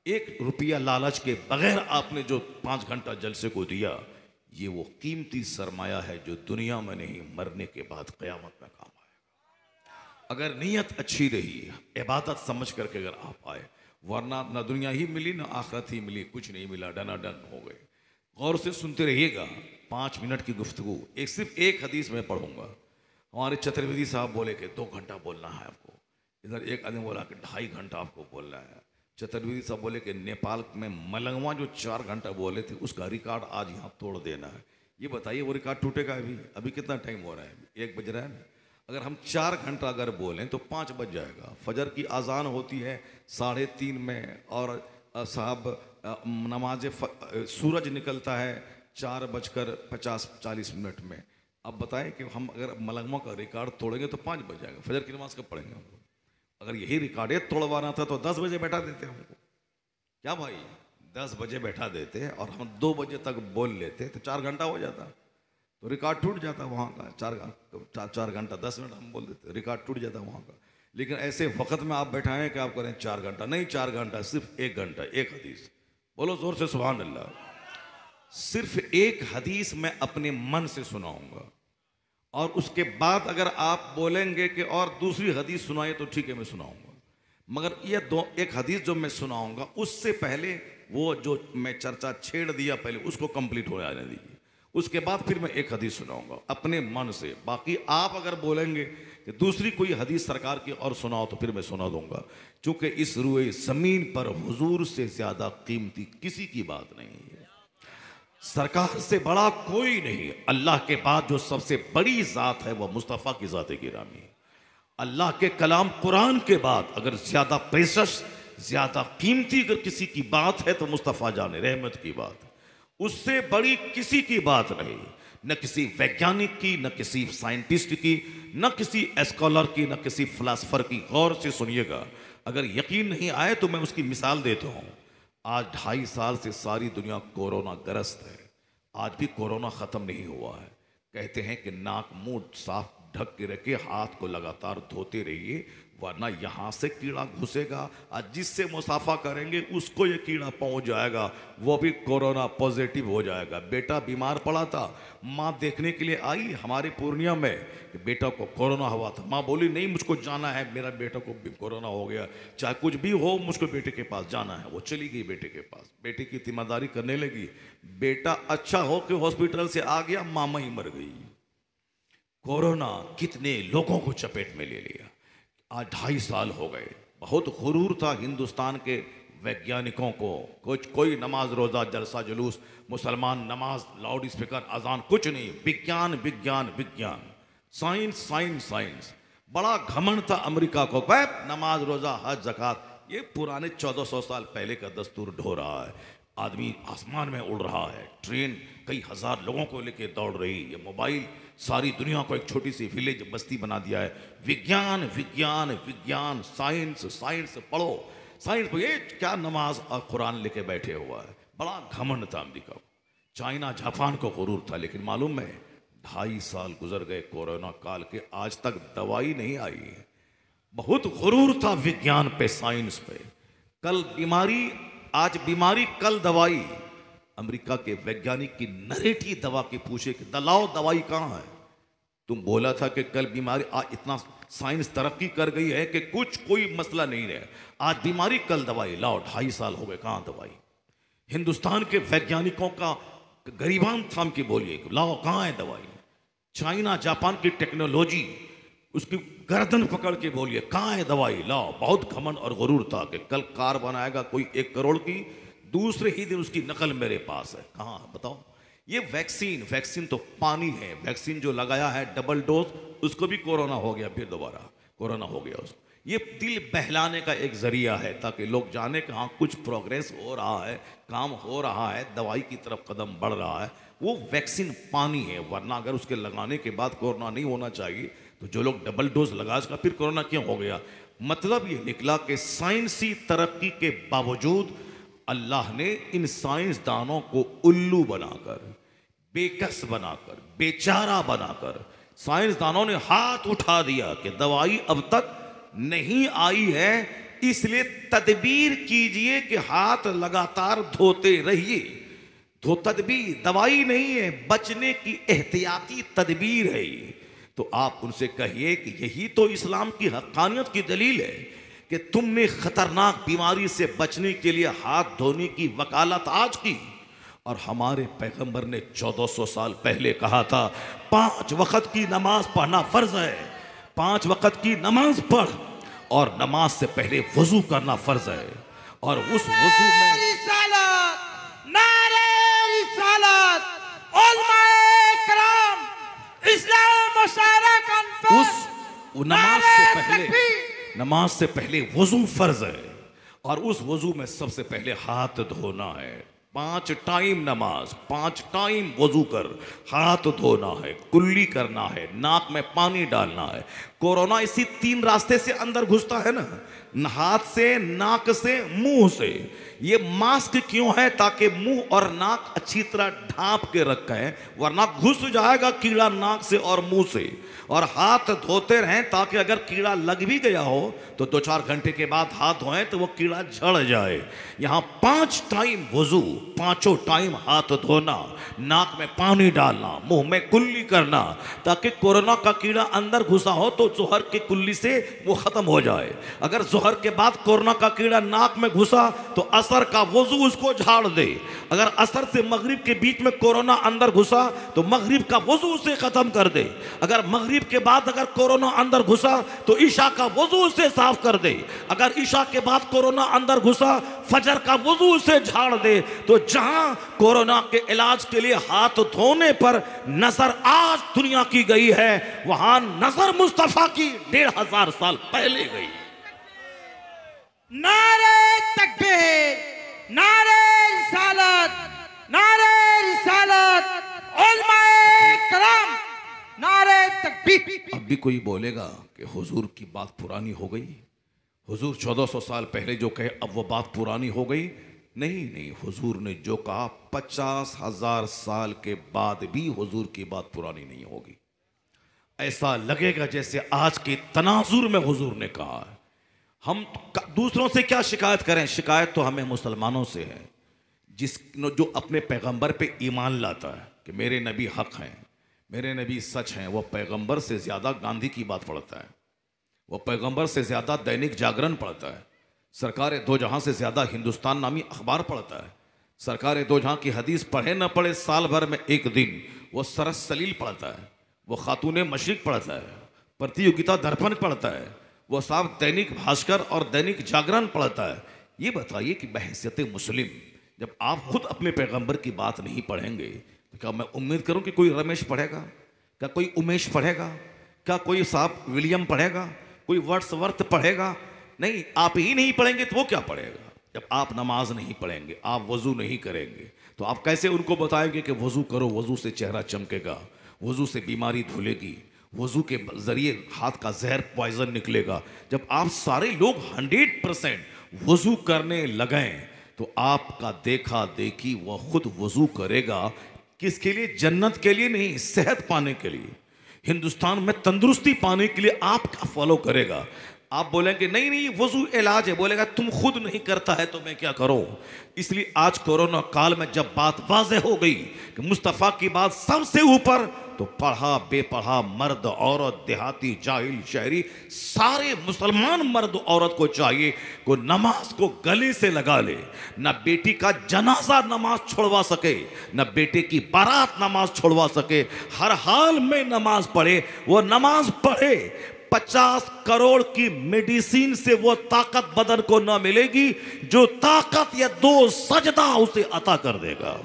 1 रुपया लालच के बगैर, आपने जो 5 घंटा जलसे को दिया, ये वो कीमती सरमाया है जो दुनिया में नहीं, मरने के बाद क़यामत में काम आएगा। अगर नीयत अच्छी रही, इबादत समझ करके अगर आप आए, वरना ना दुनिया ही मिली ना आखिरत ही मिली, कुछ नहीं मिला, डनाडन हो गए। गौर से सुनते रहिएगा, 5 मिनट की गुफ्तगू सिर्फ एक हदीस में पढ़ूंगा। हमारे चतुर्वेदी साहब बोले कि 2 घंटा बोलना है आपको। इधर एक आदमी बोला कि 2.5 घंटा आपको बोलना है। चतुर्वेदी साहब बोले कि नेपाल में मलंगवा जो 4 घंटा बोले थे, उसका रिकॉर्ड आज यहाँ तोड़ देना है। ये बताइए वो रिकॉर्ड टूटेगा अभी कितना टाइम हो रहा है? 1 बज रहा है ना। अगर हम 4 घंटा अगर बोलें तो 5 बज जाएगा। फजर की अजान होती है 3:30 में, और साहब नमाज सूरज निकलता है 4:50-40 में। अब बताएं कि हम अगर मलंगमा का रिकॉर्ड तोड़ेंगे तो 5 बज जाएगा। फजर की नमाज कब पढ़ेंगे हम? अगर यही रिकॉर्ड तोड़वाना था तो 10 बजे बैठा देते हमको। क्या भाई, 10 बजे बैठा देते और हम 2 बजे तक बोल लेते तो 4 घंटा हो जाता, तो रिकॉर्ड टूट जाता वहाँ का। 4 घंटा 10 मिनट हम बोल देते, रिकॉर्ड टूट जाता वहाँ का। लेकिन ऐसे वक्त में आप बैठाएं कि आप करें 4 घंटा, नहीं 4 घंटा, सिर्फ 1 घंटा, एक हदीस। बोलो जोर से सुभान अल्लाह। सिर्फ एक हदीस मैं अपने मन से सुनाऊंगा, और उसके बाद अगर आप बोलेंगे कि और दूसरी हदीस सुनाइए तो ठीक है, मैं सुनाऊंगा। मगर ये एक हदीस जो मैं सुनाऊंगा, उससे पहले वो जो मैं चर्चा छेड़ दिया पहले उसको कंप्लीट हो जाने दीजिए। उसके बाद फिर मैं एक हदीस सुनाऊंगा अपने मन से। बाकी आप अगर बोलेंगे कि दूसरी कोई हदीस सरकार की और सुनाओ तो फिर मैं सुना दूंगा, क्योंकि इस रुए ज़मीन पर हुजूर से ज़्यादा कीमती किसी की बात नहीं है। सरकार से बड़ा कोई नहीं। अल्लाह के बाद जो सबसे बड़ी ज़ात है वह मुस्तफ़ा की ज़ात गिरामी है। अल्लाह के कलाम कुरान के बाद अगर ज़्यादा प्रेशस, ज़्यादा कीमती अगर किसी की बात है तो मुस्तफ़ा जाने रहमत की बात। उससे बड़ी किसी की बात नहीं, न किसी वैज्ञानिक की, न किसी साइंटिस्ट की, न किसी स्कॉलर की, न किसी फिलासफर की। गौर से सुनिएगा, अगर यकीन नहीं आए तो मैं उसकी मिसाल देता हूँ। आज 2.5 साल से सारी दुनिया कोरोना ग्रस्त है, आज भी कोरोना ख़त्म नहीं हुआ है। कहते हैं कि नाक मुंह साफ ढक के रखे, हाथ को लगातार धोते रहिए, वरना यहाँ से कीड़ा घुसेगा और जिससे मुसाफा करेंगे उसको ये कीड़ा पहुँच जाएगा, वो भी कोरोना पॉजिटिव हो जाएगा। बेटा बीमार पड़ा था, माँ देखने के लिए आई हमारे पूर्णिया में कि बेटा को कोरोना हुआ था। माँ बोली नहीं, मुझको जाना है, मेरा बेटा को कोरोना हो गया, चाहे कुछ भी हो मुझको बेटे के पास जाना है। वो चली गई बेटे के पास, बेटे की जिम्मेदारी करने लगी। बेटा अच्छा हो कि हॉस्पिटल से आ गया, मामा ही मर गई। कोरोना कितने लोगों को चपेट में ले लिया। आज 2.5 साल हो गए। बहुत गुरूर था हिंदुस्तान के वैज्ञानिकों को, कोई नमाज रोज़ा जलसा जुलूस, मुसलमान नमाज लाउड स्पीकर अजान कुछ नहीं, विज्ञान विज्ञान विज्ञान, साइंस साइंस साइंस। बड़ा घमंड था अमेरिका को, नमाज रोज़ा हज ज़कात ये पुराने 1400 साल पहले का दस्तूर ढो रहा है। आदमी आसमान में उड़ रहा है, ट्रेन कई हज़ार लोगों को लेके दौड़ रही है, मोबाइल सारी दुनिया को एक छोटी सी विलेज बस्ती बना दिया है। विज्ञान विज्ञान विज्ञान, साइंस साइंस पढ़ो, साइंस। ये क्या नमाज और कुरान लेके बैठे हुआ है। बड़ा घमंड था अमेरिका को, चाइना जापान को गुरूर था। लेकिन मालूम है 2.5 साल गुजर गए कोरोना काल के, आज तक दवाई नहीं आई है। बहुत गुरूर था विज्ञान पे, साइंस पे। कल बीमारी, आज बीमारी, कल दवाई। अमेरिका के वैज्ञानिक की नरेटी दवा की पूछे कि दलाओ दवाई कहाँ है? तुम बोला था कि कल बीमारी, आज इतना साइंस तरक्की कर गई है कि कुछ कोई मसला नहीं रहा। आज बीमारी कल दवाई, लाओ। 2.5 साल हो गए, कहाँ दवाई? हिंदुस्तान के वैज्ञानिकों का गरीबान थाम के बोलिए, लाओ कहाँ है दवाई? चाइना जापान की टेक्नोलॉजी, उसकी गर्दन पकड़ के बोलिए कहाँ है दवाई, लाओ। बहुत घमंड और गुरूर था कि कल कार बनाएगा कोई 1 करोड़ की, दूसरे ही दिन उसकी नकल मेरे पास है। कहाँ बताओ? ये वैक्सीन, वैक्सीन तो पानी है। वैक्सीन जो लगाया है डबल डोज, उसको भी कोरोना हो गया, फिर दोबारा कोरोना हो गया उसको। ये दिल बहलाने का एक जरिया है ताकि लोग जाने कि हाँ कुछ प्रोग्रेस हो रहा है, काम हो रहा है, दवाई की तरफ कदम बढ़ रहा है। वो वैक्सीन पानी है, वरना अगर उसके लगाने के बाद कोरोना नहीं होना चाहिए तो जो लोग डबल डोज लगा उसका फिर कोरोना क्यों हो गया? मतलब ये निकला कि साइंसी तरक्की के बावजूद अल्लाह ने इन साइंसदानों को उल्लू बनाकर, बेकस बनाकर, बेचारा बनाकर साइंसदानों ने हाथ उठा दिया कि दवाई अब तक नहीं आई है, इसलिए तदबीर कीजिए कि हाथ लगातार धोते रहिए। तो तदबीर दवाई नहीं है, बचने की एहतियाती तदबीर है ये। तो आप उनसे कहिए कि यही तो इस्लाम की हक्कानियत की दलील है कि तुमने खतरनाक बीमारी से बचने के लिए हाथ धोने की वकालत आज की, और हमारे पैगंबर ने 1400 साल पहले कहा था 5 वक्त की नमाज पढ़ना फर्ज है। 5 वक्त की नमाज पढ़, और नमाज से पहले वजू करना फर्ज है। और उस वजू में उस नमाज से पहले वजू फर्ज है, और उस वजू में सबसे पहले हाथ धोना है। 5 टाइम नमाज, 5 टाइम वजू कर, हाथ धोना है, कुल्ली करना है, नाक में पानी डालना है। कोरोना इसी 3 रास्ते से अंदर घुसता है ना, हाथ से, नाक से, मुंह से। ये मास्क क्यों है? ताकि मुंह और नाक अच्छी तरह ढांप के रखें, वरना घुस जाएगा कीड़ा नाक से और मुंह से। और हाथ धोते रहें ताकि अगर कीड़ा लग भी गया हो तो 2-4 घंटे के बाद हाथ धोएं तो वो कीड़ा झड़ जाए। यहाँ 5 टाइम वजू, 5 टाइम हाथ धोना, नाक में पानी डालना, मुंह में कुल्ली करना, ताकि कोरोना का कीड़ा अंदर घुसा हो तो जोहर की कुल्ली से वो खत्म हो जाए। अगर जोहर के बाद कोरोना का कीड़ा नाक में घुसा तो असर का वजू उसको झाड़ दे। अगर असर से मगरिब के बीच में कोरोना अंदर घुसा तो मगरिब का वजू उसे खत्म कर दे। अगर मगरिब के बाद अगर कोरोना अंदर घुसा तो ईशा का वजू उसे साफ कर दे। अगर ईशा के बाद कोरोना अंदर घुसा, फजर का वजू उसे झाड़ दे। तो जहां कोरोना के इलाज के लिए हाथ धोने पर नजर आज दुनिया की गई है, वहां नजर मुस्तफा की 1500 साल पहले गई। नारे तकबीर, नारे रिसालत, नारे रिसालत, उलमाए करम, नारे तकबीर। अब भी कोई बोलेगा कि हुजूर की बात पुरानी हो गई, हुजूर 1400 साल पहले जो कहे अब वो बात पुरानी हो गई। नहीं नहीं, हुजूर ने जो कहा 50,000 साल के बाद भी हुजूर की बात पुरानी नहीं होगी। ऐसा लगेगा जैसे आज के तनाजुर में हुजूर ने कहा है। हम दूसरों से क्या शिकायत करें? शिकायत तो हमें मुसलमानों से है, जो अपने पैगंबर पे ईमान लाता है कि मेरे नबी हक हैं, मेरे नबी सच हैं। वो पैगंबर से ज़्यादा गांधी की बात पढ़ता है, वो पैगंबर से ज़्यादा दैनिक जागरण पढ़ता है, सरकार दो जहां से ज़्यादा हिंदुस्तान नामी अखबार पढ़ता है, सरकार दो जहां की हदीस पढ़े न पढ़े साल भर में एक दिन वो सरस सलील पढ़ता है, वो खातून मशरिक पढ़ता है, प्रतियोगिता दर्पण पढ़ता है, वो साहब दैनिक भास्कर और दैनिक जागरण पढ़ता है। ये बताइए कि बहैसियत मुस्लिम जब आप खुद अपने पैगंबर की बात नहीं पढ़ेंगे तो क्या मैं उम्मीद करूं कि कोई रमेश पढ़ेगा? क्या कोई उमेश पढ़ेगा? क्या कोई साहब विलियम पढ़ेगा? कोई वर्ड्सवर्थ पढ़ेगा? नहीं, आप ही नहीं पढ़ेंगे तो वो क्या पढ़ेगा? जब आप नमाज नहीं पढ़ेंगे, आप वजू नहीं करेंगे, तो आप कैसे उनको बताएंगे कि वजू करो, वजू से चेहरा चमकेगा, वजू से बीमारी धुलेगी, वजू के जरिए हाथ का जहर पॉइजन निकलेगा? जब आप सारे लोग 100% वजू करने लगें तो आपका देखा देखी वह खुद वजू करेगा। किसके लिए? जन्नत के लिए नहीं, सेहत पाने के लिए, हिंदुस्तान में तंदुरुस्ती पाने के लिए आपका फॉलो करेगा। आप बोलेंगे नहीं नहीं वजू इलाज है, बोलेगा तुम खुद नहीं करता है तो मैं क्या करूं? इसलिए आज कोरोना काल में जब बात वाज़ेह हो गई कि मुस्तफ़ा की बात सबसे ऊपर, तो पढ़ा बेपढ़ा, मर्द औरत, देहाती जाहिल शहरी, सारे मुसलमान मर्द औरत को चाहिए को नमाज को गले से लगा ले। न बेटी का जनाजा नमाज छोड़वा सके, न बेटे की बारात नमाज छोड़वा सके, हर हाल में नमाज पढ़े, वो नमाज पढ़े। 50 करोड़ की मेडिसिन से वो ताकत बदन को ना मिलेगी जो ताकत या 2 सजदा उसे अता कर देगा।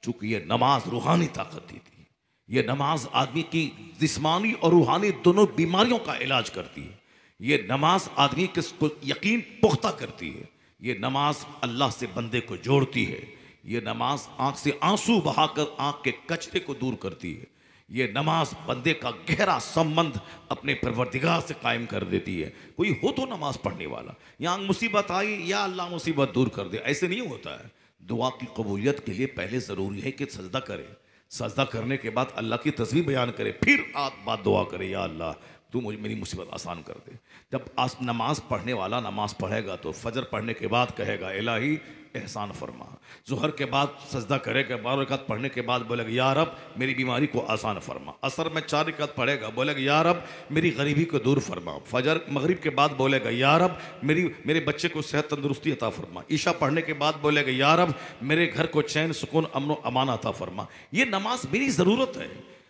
चूंकि ये नमाज रूहानी ताकत दी थी, ये नमाज आदमी की जिस्मानी और रूहानी दोनों बीमारियों का इलाज करती है। ये नमाज आदमी को यकीन पुख्ता करती है। ये नमाज अल्लाह से बंदे को जोड़ती है। ये नमाज आंख से आंसू बहाकर आंख के कचरे को दूर करती है। ये नमाज बंदे का गहरा संबंध अपने परवरदिगार से कायम कर देती है। कोई हो तो नमाज पढ़ने वाला, यहाँ मुसीबत आई या अल्लाह मुसीबत दूर कर दे, ऐसे नहीं होता है। दुआ की कबूलियत के लिए पहले ज़रूरी है कि सजदा करे, सजदा करने के बाद अल्लाह की तस्बीह बयान करे, फिर बात दुआ करे, या अल्लाह तू मुझे मेरी मुसीबत आसान कर दे। जब आज नमाज पढ़ने वाला नमाज पढ़ेगा तो फजर पढ़ने के बाद कहेगा इलाही एहसान फरमा। ज़ुहर के बाद सजदा करेगा, 12 रकात पढ़ने के बाद बोलेगा या रब मेरी बीमारी को आसान फरमा। असर में 4 रकात पढ़ेगा, बोलेगा या रब मेरी गरीबी को दूर फरमा। फजर मगरिब के बाद बोलेगा या रब मेरे बच्चे को सेहत तंदुरुस्ती अता फरमा। ईशा पढ़ने के बाद बोलेगा या रब मेरे घर को चैन सुकून अमन अमान अता फरमा। ये नमाज मेरी ज़रूरत है,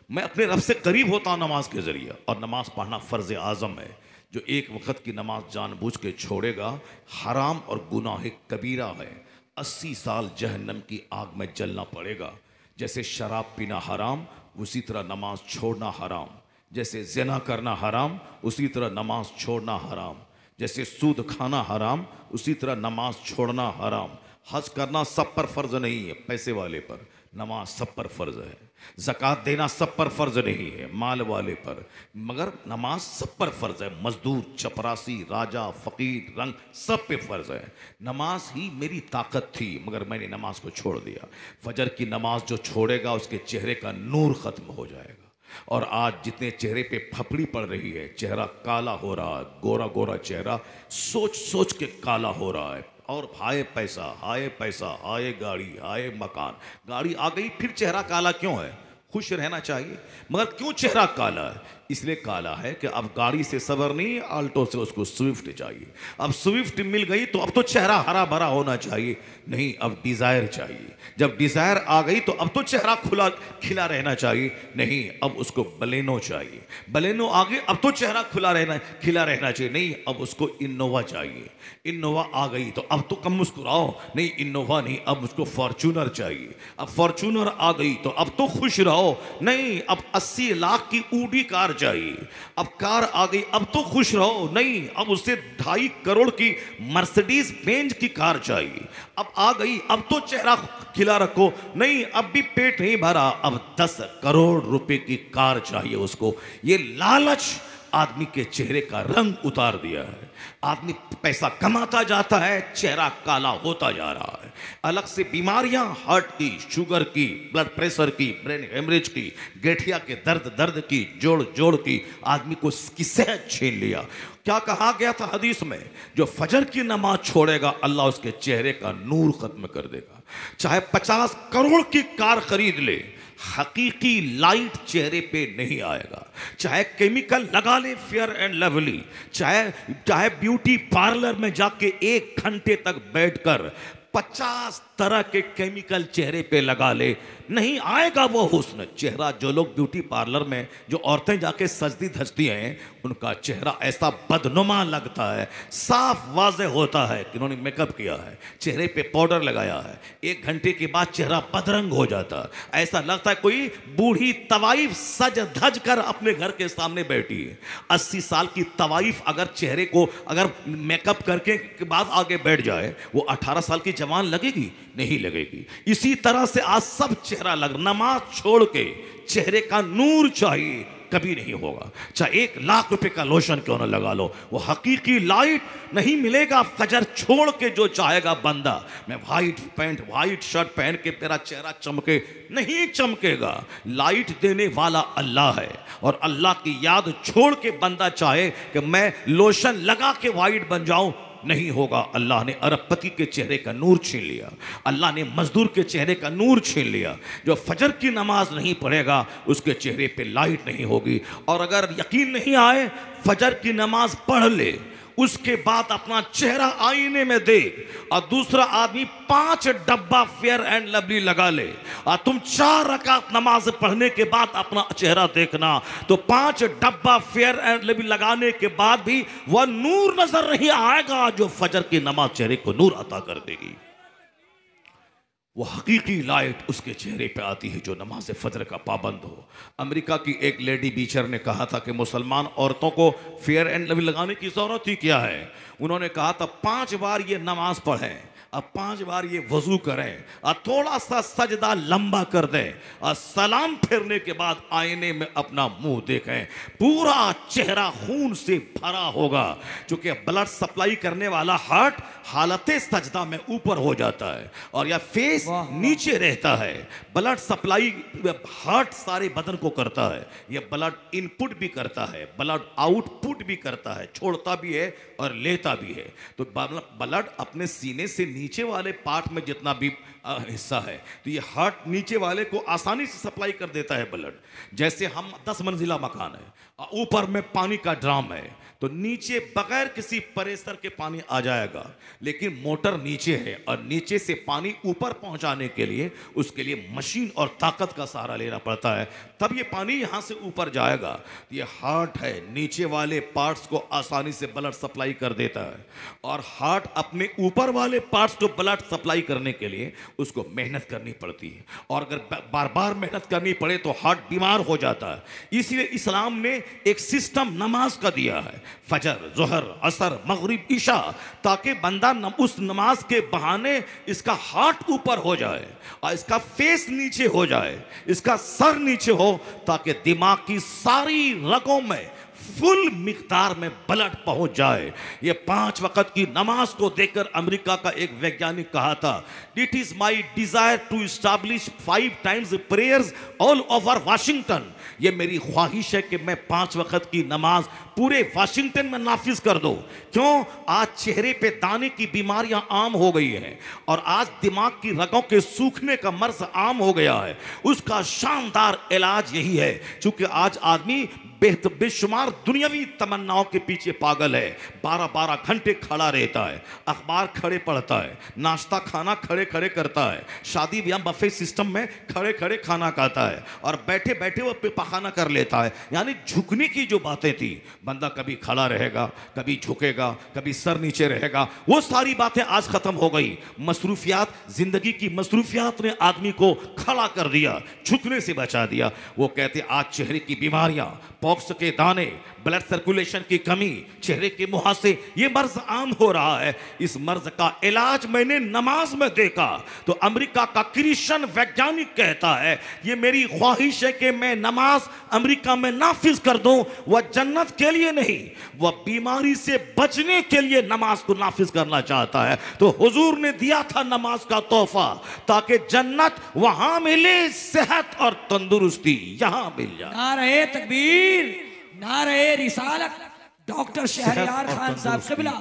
मैं अपने रब से करीब होता हूँ नमाज के ज़रिए। और नमाज पढ़ना फ़र्ज़ आज़म है। जो एक वक्त की नमाज जानबूझ के छोड़ेगा हराम और गुनाह कबीरा है। 80 साल जहन्नम की आग में जलना पड़ेगा। जैसे शराब पीना हराम, उसी तरह नमाज छोड़ना हराम। जैसे ज़िना करना हराम, उसी तरह नमाज छोड़ना हराम। जैसे सूद खाना हराम, उसी तरह नमाज छोड़ना हराम। हज करना सब पर फ़र्ज नहीं है, पैसे वाले पर, नमाज सब पर फ़र्ज है। ज़कात देना सब पर फ़र्ज नहीं है, माल वाले पर, मगर नमाज सब पर फ़र्ज है। मजदूर, चपरासी, राजा, फ़कीर, रंग सब पे फ़र्ज है। नमाज ही मेरी ताकत थी मगर मैंने नमाज को छोड़ दिया। फजर की नमाज जो छोड़ेगा उसके चेहरे का नूर ख़त्म हो जाएगा। और आज जितने चेहरे पे फपड़ी पड़ रही है, चेहरा काला हो रहा है, गोरा गोरा चेहरा सोच सोच के काला हो रहा है। और हाय पैसा, हाय पैसा, हाय गाड़ी, हाय मकान। गाड़ी आ गई फिर चेहरा काला क्यों है? खुश रहना चाहिए, मगर क्यों चेहरा काला है? इसलिए काला है कि अब गाड़ी से सबर नहीं, आल्टो से उसको स्विफ्ट चाहिए। अब स्विफ्ट मिल गई तो अब तो चेहरा हरा भरा होना चाहिए, नहीं अब डिज़ायर चाहिए। जब डिज़ायर आ गई तो अब तो चेहरा खुला खिला रहना चाहिए, नहीं अब उसको बलेनो चाहिए। बलेनो आ गई अब तो चेहरा खिला रहना चाहिए, नहीं अब उसको इनोवा चाहिए। इनोवा आ गई तो अब तो कम मुस्कुराओ, नहीं इनोवा नहीं अब उसको फॉर्चूनर चाहिए। अब फॉर्चूनर आ गई तो अब तो खुश रहो, नहीं अब 80 लाख की ऊडी कार चाहिए। अब कार आ गई अब तो खुश रहो, नहीं अब उसे 2.5 करोड़ की मर्सिडीज बेंज की कार चाहिए। अब आ गई अब तो चेहरा खिला रखो, नहीं अब भी पेट नहीं भरा, अब 10 करोड़ रुपए की कार चाहिए उसको। ये लालच आदमी के चेहरे का रंग उतार दिया है। आदमी पैसा कमाता जाता है, चेहरा काला होता जा रहा है। अलग से बीमारियां हार्ट की, शुगर की, ब्लड प्रेशर की, ब्रेन हेमरेज की, गठिया के दर्द की, जोड़ की, आदमी को इसकी सेहत छीन लिया। क्या कहा गया था हदीस में? जो फजर की नमाज छोड़ेगा अल्लाह उसके चेहरे का नूर खत्म कर देगा। चाहे 50 करोड़ की कार खरीद ले, हकीकी लाइट चेहरे पे नहीं आएगा। चाहे केमिकल लगा ले फेयर एंड लवली, चाहे ब्यूटी पार्लर में जाके 1 घंटे तक बैठकर 50 तरह के केमिकल चेहरे पे लगा ले, नहीं आएगा वो हुस्न। चेहरा जो लोग ब्यूटी पार्लर में जो औरतें जाके सजती धजती हैं उनका चेहरा ऐसा बदनुमा लगता है, साफ वाज़े होता है कि उन्होंने मेकअप किया है, चेहरे पे पाउडर लगाया है। 1 घंटे के बाद चेहरा बदरंग हो जाता है, ऐसा लगता है कोई बूढ़ी तवाइफ सज धज कर अपने घर के सामने बैठी है। 80 साल की तवाइफ अगर चेहरे को अगर मेकअप करके के बाद आगे बैठ जाए, वो 18 साल की जवान लगेगी? नहीं लगेगी। इसी तरह से आज सब चेहरा लग, नमाज छोड़ के चेहरे का नूर चाहिए, कभी नहीं होगा। चाहे 1 लाख रुपए का लोशन क्यों ना लगा लो, वो हकीकी लाइट नहीं मिलेगा। फजर छोड़ के जो चाहेगा बंदा, मैं व्हाइट पैंट व्हाइट शर्ट पहन के तेरा चेहरा चमके, नहीं चमकेगा। लाइट देने वाला अल्लाह है, और अल्लाह की याद छोड़ के बंदा चाहे कि मैं लोशन लगा के व्हाइट बन जाऊं, नहीं होगा। अल्लाह ने अरबपति के चेहरे का नूर छीन लिया, अल्लाह ने मजदूर के चेहरे का नूर छीन लिया। जो फजर की नमाज नहीं पढ़ेगा उसके चेहरे पे लाइट नहीं होगी। और अगर यकीन नहीं आए, फजर की नमाज पढ़ ले, उसके बाद अपना चेहरा आईने में देख, और दूसरा आदमी 5 डब्बा फेयर एंड लवली लगा ले, और तुम 4 रकात नमाज पढ़ने के बाद अपना चेहरा देखना, तो 5 डब्बा फेयर एंड लवली लगाने के बाद भी वह नूर नजर नहीं आएगा जो फजर की नमाज चेहरे को नूर अता कर देगी। वो हकीकी लाइट उसके चेहरे पे आती है जो नमाज फजर का पाबंद हो। अमेरिका की एक लेडी बीचर ने कहा था कि मुसलमान औरतों को फेयर एंड लवली लगाने की जरूरत ही क्या है। उन्होंने कहा था 5 बार ये नमाज पढ़ें, अब 5 बार ये वजू करें, और थोड़ा सा सजदा लंबा कर दें, और सलाम फेरने के बाद आईने में अपना मुंह देखें, पूरा चेहरा खून से भरा होगा, क्योंकि ब्लड सप्लाई करने वाला हार्ट हालत सजदा में ऊपर हो जाता है और या फेस नीचे रहता है। ब्लड सप्लाई हार्ट सारे बदन को करता है, यह ब्लड इनपुट भी करता है, ब्लड आउटपुट भी करता है, छोड़ता भी है और लेता भी है। तो ब्लड अपने सीने से नीचे वाले पार्ट में जितना भी हिस्सा है, तो ये हार्ट नीचे वाले को आसानी से सप्लाई कर देता है ब्लड। जैसे हम 10 मंजिला मकान है, ऊपर में पानी का ड्राम है, तो नीचे बगैर किसी प्रेशर के पानी आ जाएगा, लेकिन मोटर नीचे है और नीचे से पानी ऊपर पहुंचाने के लिए उसके लिए मशीन और ताकत का सहारा लेना पड़ता है, तब ये पानी यहां से ऊपर जाएगा। ये हार्ट है, नीचे वाले पार्ट्स को आसानी से ब्लड सप्लाई कर देता है, और हार्ट अपने ऊपर वाले पार्ट्स को ब्लड सप्लाई करने के लिए उसको मेहनत करनी पड़ती है, और अगर बार बार मेहनत करनी पड़े तो हार्ट बीमार हो जाता है। इसलिए इस्लाम ने एक सिस्टम नमाज का दिया है, फजर, जोहर, असर, मगरिब, ईशा, ताकि बंदा उस नमाज के बहाने इसका हार्ट ऊपर हो जाए और इसका फेस नीचे हो जाए, इसका सर नीचे हो, ताकि दिमाग की सारी रगों में फुल मिकदार में ब्लड पहुंच जाए। ये 5 वक्त की नमाज को देखकर अमेरिका का एक वैज्ञानिक कहा था, it is my desire to establish 5 times prayers all over Washington. ये मेरी ख्वाहिश है कि मैं 5 वक्त की नमाज पूरे वाशिंगटन में नाफिज कर दो। क्यों? आज चेहरे पे दाने की बीमारियां आम हो गई हैं, और आज दिमाग की रगों के सूखने का मर्ज आम हो गया है। उसका शानदार इलाज यही है, क्योंकि आज आदमी बेशुमार दुनियावी तमन्नाओं के पीछे पागल है, 12-12 घंटे खड़ा रहता है, अखबार खड़े पढ़ता है, नाश्ता खाना खड़े खड़े करता है, शादी ब्याह बफे सिस्टम में खड़े खड़े खाना खाता है, और बैठे बैठे वो पखाना कर लेता है। यानी झुकने की जो बातें थी, बंदा कभी खड़ा रहेगा, कभी झुकेगा, कभी सर नीचे रहेगा, वो सारी बातें आज खत्म हो गई। मसरूफियात, जिंदगी की मसरूफियात ने आदमी को खड़ा कर दिया, झुकने से बचा दिया। वो कहते आज चेहरे की बीमारियां, पॉक्स के दाने, ब्लड सर्कुलेशन की कमी, चेहरे के मुहासे, ये मर्ज आम हो रहा है। इस मर्ज का इलाज मैंने नमाज में देखा। तो अमेरिका का क्रिश्चियन वैज्ञानिक कहता है, ये मेरी ख्वाहिश है कि मैं नमाज अमेरिका में नाफिज कर दूं। वह जन्नत के लिए नहीं, वह बीमारी से बचने के लिए नमाज को नाफिज करना चाहता है। तो हुजूर ने दिया था नमाज का तोहफा, ताकि जन्नत वहां मिले, सेहत और तंदुरुस्ती यहां मिल जाए। नारे तकबीर, नारे रिसालत, डॉक्टर शहरयार खान साहब क़िबला,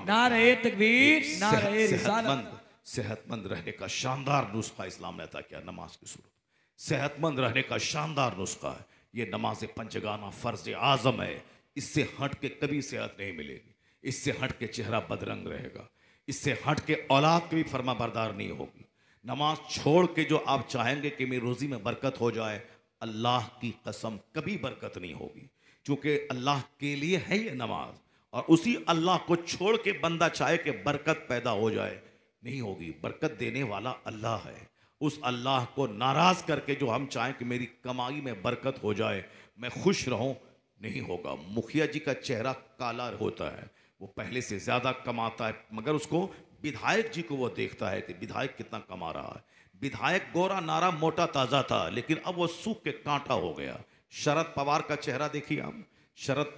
नारे तकबीर, नारे रिसालत। सेहतमंद रहने का शानदार नुस्खा इस्लाम ने अता किया नमाज की सूरत। सेहतमंद रहने का शानदार नुस्खा है ये नमाज पंचगाना, फर्ज आजम है। इससे हट के कभी सेहत नहीं मिलेगी, इससे हट के चेहरा बदरंग रहेगा, इससे हट के औलाद कभी फर्मा बरदार नहीं होगी। नमाज छोड़ के जो आप चाहेंगे कि मेरी रोजी में बरकत हो जाए, अल्लाह की कसम कभी बरकत नहीं होगी, क्योंकि अल्लाह के लिए है ये नमाज, और उसी अल्लाह को छोड़ के बंदा चाहे कि बरकत पैदा हो जाए, नहीं होगी। बरकत देने वाला अल्लाह है। उस अल्लाह को नाराज करके जो हम चाहें कि मेरी कमाई में बरकत हो जाए, मैं खुश रहूं, नहीं होगा। मुखिया जी का चेहरा काला होता है, वो पहले से ज्यादा कमाता है, मगर उसको विधायक जी को वो देखता है कि विधायक कितना कमा रहा है। विधायक गोरा नारा मोटा ताजा था, लेकिन अब वो सूख के कांटा हो गया। शरद पवार का चेहरा देखिए आप। शरद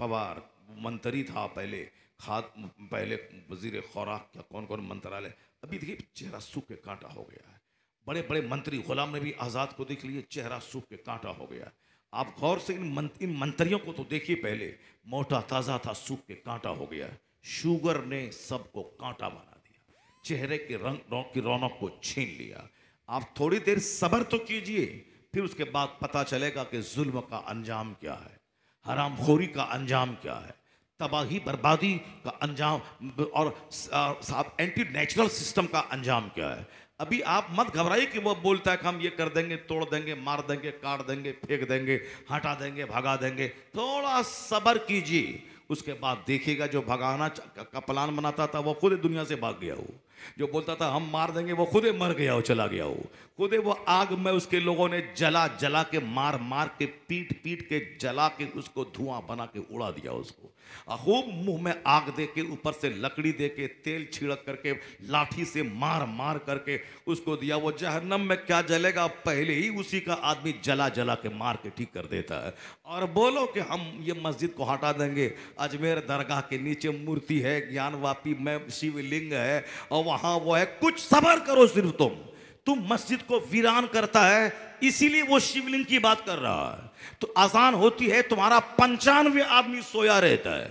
पवार मंत्री था पहले, पहले वजीर खुराक या कौन कौन मंत्रालय, अभी देखिए चेहरा सूख के कांटा हो गया है। बड़े बड़े मंत्री, गुलाम नबी आज़ाद को देख लीजिए, चेहरा सूख के कांटा हो गया है। आप गौर से इन मंत्रियों को तो देखिए, पहले मोटा ताज़ा था, सूख के कांटा हो गया है। शुगर ने सबको कांटा बना दिया, चेहरे के रंग की रौनक को छीन लिया। आप थोड़ी देर सब्र तो कीजिए, फिर उसके बाद पता चलेगा कि जुल्म का अंजाम क्या है, हरामखोरी का अंजाम क्या है। तबाही बर्बादी का अंजाम और साहब एंटी नेचुरल सिस्टम का अंजाम क्या है। अभी आप मत घबराइए कि वो बोलता है कि हम ये कर देंगे, तोड़ देंगे, मार देंगे, काट देंगे, फेंक देंगे, हटा देंगे, भगा देंगे। थोड़ा सब्र कीजिए, उसके बाद देखिएगा जो भगाना का प्लान बनाता था वो खुद दुनिया से भाग गया हो। जो बोलता था हम मार देंगे वो खुद मर गया हो, चला गया हो। खुद वो आग में उसके लोगों ने जला जला के, मार मार के, पीट पीट के, जला के उसको धुआं बना के उड़ा दिया उसको। खूब मुंह में आग दे के, ऊपर से लकड़ी दे के, तेल छिड़क करके, लाठी से मार मार करके उसको दिया। वो जहन्नम में क्या जलेगा, पहले ही उसी का आदमी जला जला के मार के ठीक कर देता है। और बोलो कि हम ये मस्जिद को हटा देंगे, अजमेर दरगाह के नीचे मूर्ति है, ज्ञानवापी में शिवलिंग है और वहां वो है। कुछ सब्र करो, सिर्फ तुम मस्जिद को वीरान करता है इसीलिए वो शिवलिंग की बात कर रहा है। तो अजान होती है, तुम्हारा 95 आदमी सोया रहता है,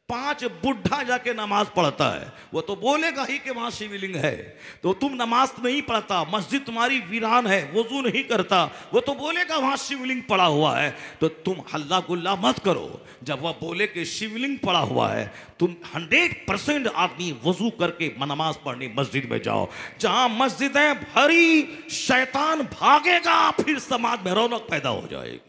5 बुढ़ा जाके नमाज पढ़ता है, वो तो बोलेगा ही कि वहां शिवलिंग है। तो तुम नमाज नहीं पढ़ता, मस्जिद तुम्हारी वीरान है, वजू नहीं करता, वो तो बोलेगा वहां शिवलिंग पड़ा हुआ है। तो तुम हल्ला गुल्ला मत करो। जब वह बोले कि शिवलिंग पड़ा हुआ है, तुम 100% आदमी वजू करके नमाज पढ़ने मस्जिद में जाओ। जहां मस्जिदें भरी, शैतान भागेगा, फिर समाज में रौनक पैदा हो जाएगी।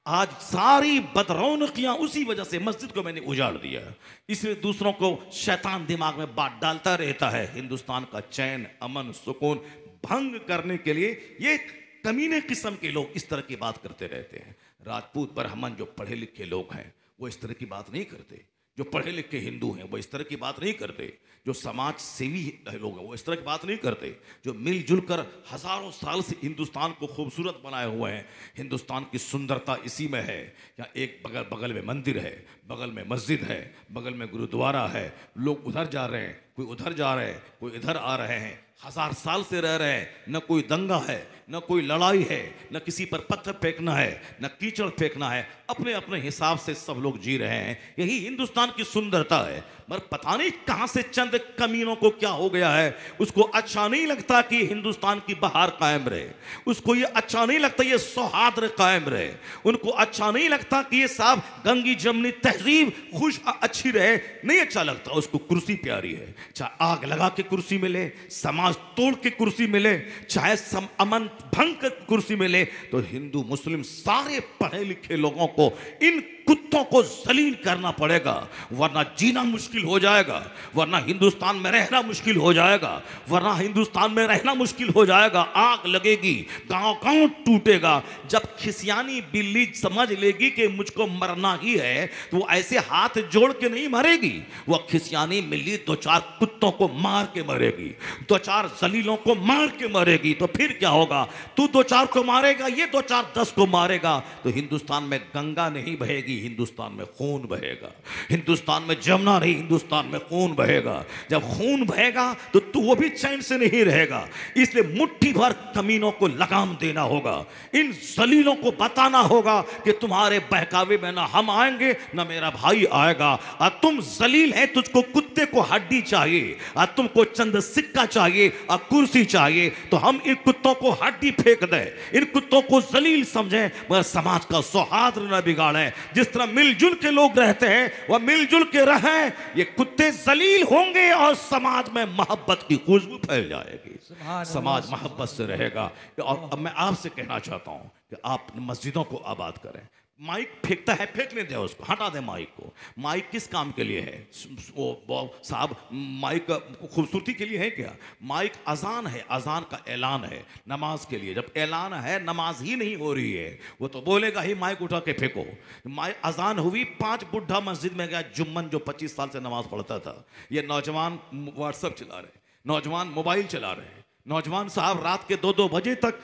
आज सारी बदरौनकियां उसी वजह से मस्जिद को मैंने उजाड़ दिया, इसलिए दूसरों को शैतान दिमाग में बात डालता रहता है। हिंदुस्तान का चैन, अमन, सुकून भंग करने के लिए ये कमीने किस्म के लोग इस तरह की बात करते रहते हैं। राजपूत ब्राह्मण जो पढ़े लिखे लोग हैं वो इस तरह की बात नहीं करते। जो पढ़े लिखे हिंदू हैं वो इस तरह की बात नहीं करते। जो समाज सेवी लोग हैं वो इस तरह की बात नहीं करते। जो मिलजुल कर हजारों साल से हिंदुस्तान को खूबसूरत बनाए हुए हैं। हिंदुस्तान की सुंदरता इसी में है। यहाँ एक बगल में मंदिर है, बगल में मस्जिद है, बगल में गुरुद्वारा है, लोग उधर जा रहे हैं, कोई उधर जा रहे हैं, कोई इधर आ रहे हैं, 1000 साल से रह रहे हैं। न कोई दंगा है, न कोई लड़ाई है, न किसी पर पत्थर फेंकना है, न कीचड़ फेंकना है। अपने अपने हिसाब से सब लोग जी रहे हैं। यही हिंदुस्तान की सुंदरता है। मगर पता नहीं कहां से चंद कमीनों को क्या हो गया है, उसको अच्छा नहीं लगता कि हिंदुस्तान की बहार कायम रहे, उसको ये अच्छा नहीं लगता ये सौहार्द कायम रहे, उनको अच्छा नहीं लगता कि ये साहब गंगी जमनी तहजीब खुश अच्छी रहे। नहीं अच्छा लगता उसको। कुर्सी प्यारी है, चाहे आग लगा के कुर्सी मिले, समाज तोड़ के कुर्सी मिले, चाहे अमन भंग के कुर्सी मिले। तो हिंदू मुस्लिम सारे पढ़े लिखे लोगों को इन कुत्तों को जलील करना पड़ेगा, वरना जीना मुश्किल हो जाएगा, वरना हिंदुस्तान में रहना मुश्किल हो जाएगा, वरना हिंदुस्तान में रहना मुश्किल हो जाएगा। आग लगेगी, गांव गांव टूटेगा। जब खिसियानी बिल्ली समझ लेगी कि मुझको मरना ही है, तो वो ऐसे हाथ जोड़ के नहीं मरेगी। वह खिसियानी बिल्ली 2-4 कुत्तों को मार के मरेगी, 2-4 जलीलों को मार के मरेगी। तो फिर क्या होगा? तू 2-4 को मारेगा, ये 2-4 10 को मारेगा। तो हिंदुस्तान में गंगा नहीं बहेगी, हिंदुस्तान में खून बहेगा। हिंदुस्तान में जमुना नहीं, हिंदुस्तान में खून बहेगा। जब खून बहेगा तो तू वो भी चैन से नहीं रहेगा। इसलिए मुट्ठी भर कमीनों को लगाम देना होगा। इन जलीलों को बताना होगा कि तुम्हारे बहकावे में ना हम आएंगे ना मेरा भाई आएगा। और तुम जलील है, तुझको कुत्ते को हड्डी चाहिए, और तुमको चंद सिक्का चाहिए और कुर्सी चाहिए। तो हम इन कुत्तों को हड्डी फेंक दें, इन कुत्तों को जलील समझें, मगर समाज का सौहार्द न बिगाड़ें। जिस तरह मिलजुल के लोग रहते हैं वह मिलजुल के रहें। ये कुत्ते जलील होंगे और समाज में मोहब्बत की खुशबू फैल जाएगी, समाज मोहब्बत से रहेगा। और अब मैं आपसे कहना चाहता हूं कि आप मस्जिदों को आबाद करें। माइक फेंकता है, फेंकने दे उसको, हटा दे माइक को। माइक किस काम के लिए है? वो साहब माइक खूबसूरती के लिए है क्या? माइक अजान है, अजान का ऐलान है नमाज के लिए। जब ऐलान है, नमाज ही नहीं हो रही है, वो तो बोलेगा ही माइक उठा के फेंको। माइक अजान हुई, 5 बुढ़ा मस्जिद में गया, जुम्मन जो 25 साल से नमाज पढ़ता था। ये नौजवान व्हाट्सएप चला रहे, नौजवान मोबाइल चला रहे, नौजवान साहब रात के 2-2 बजे तक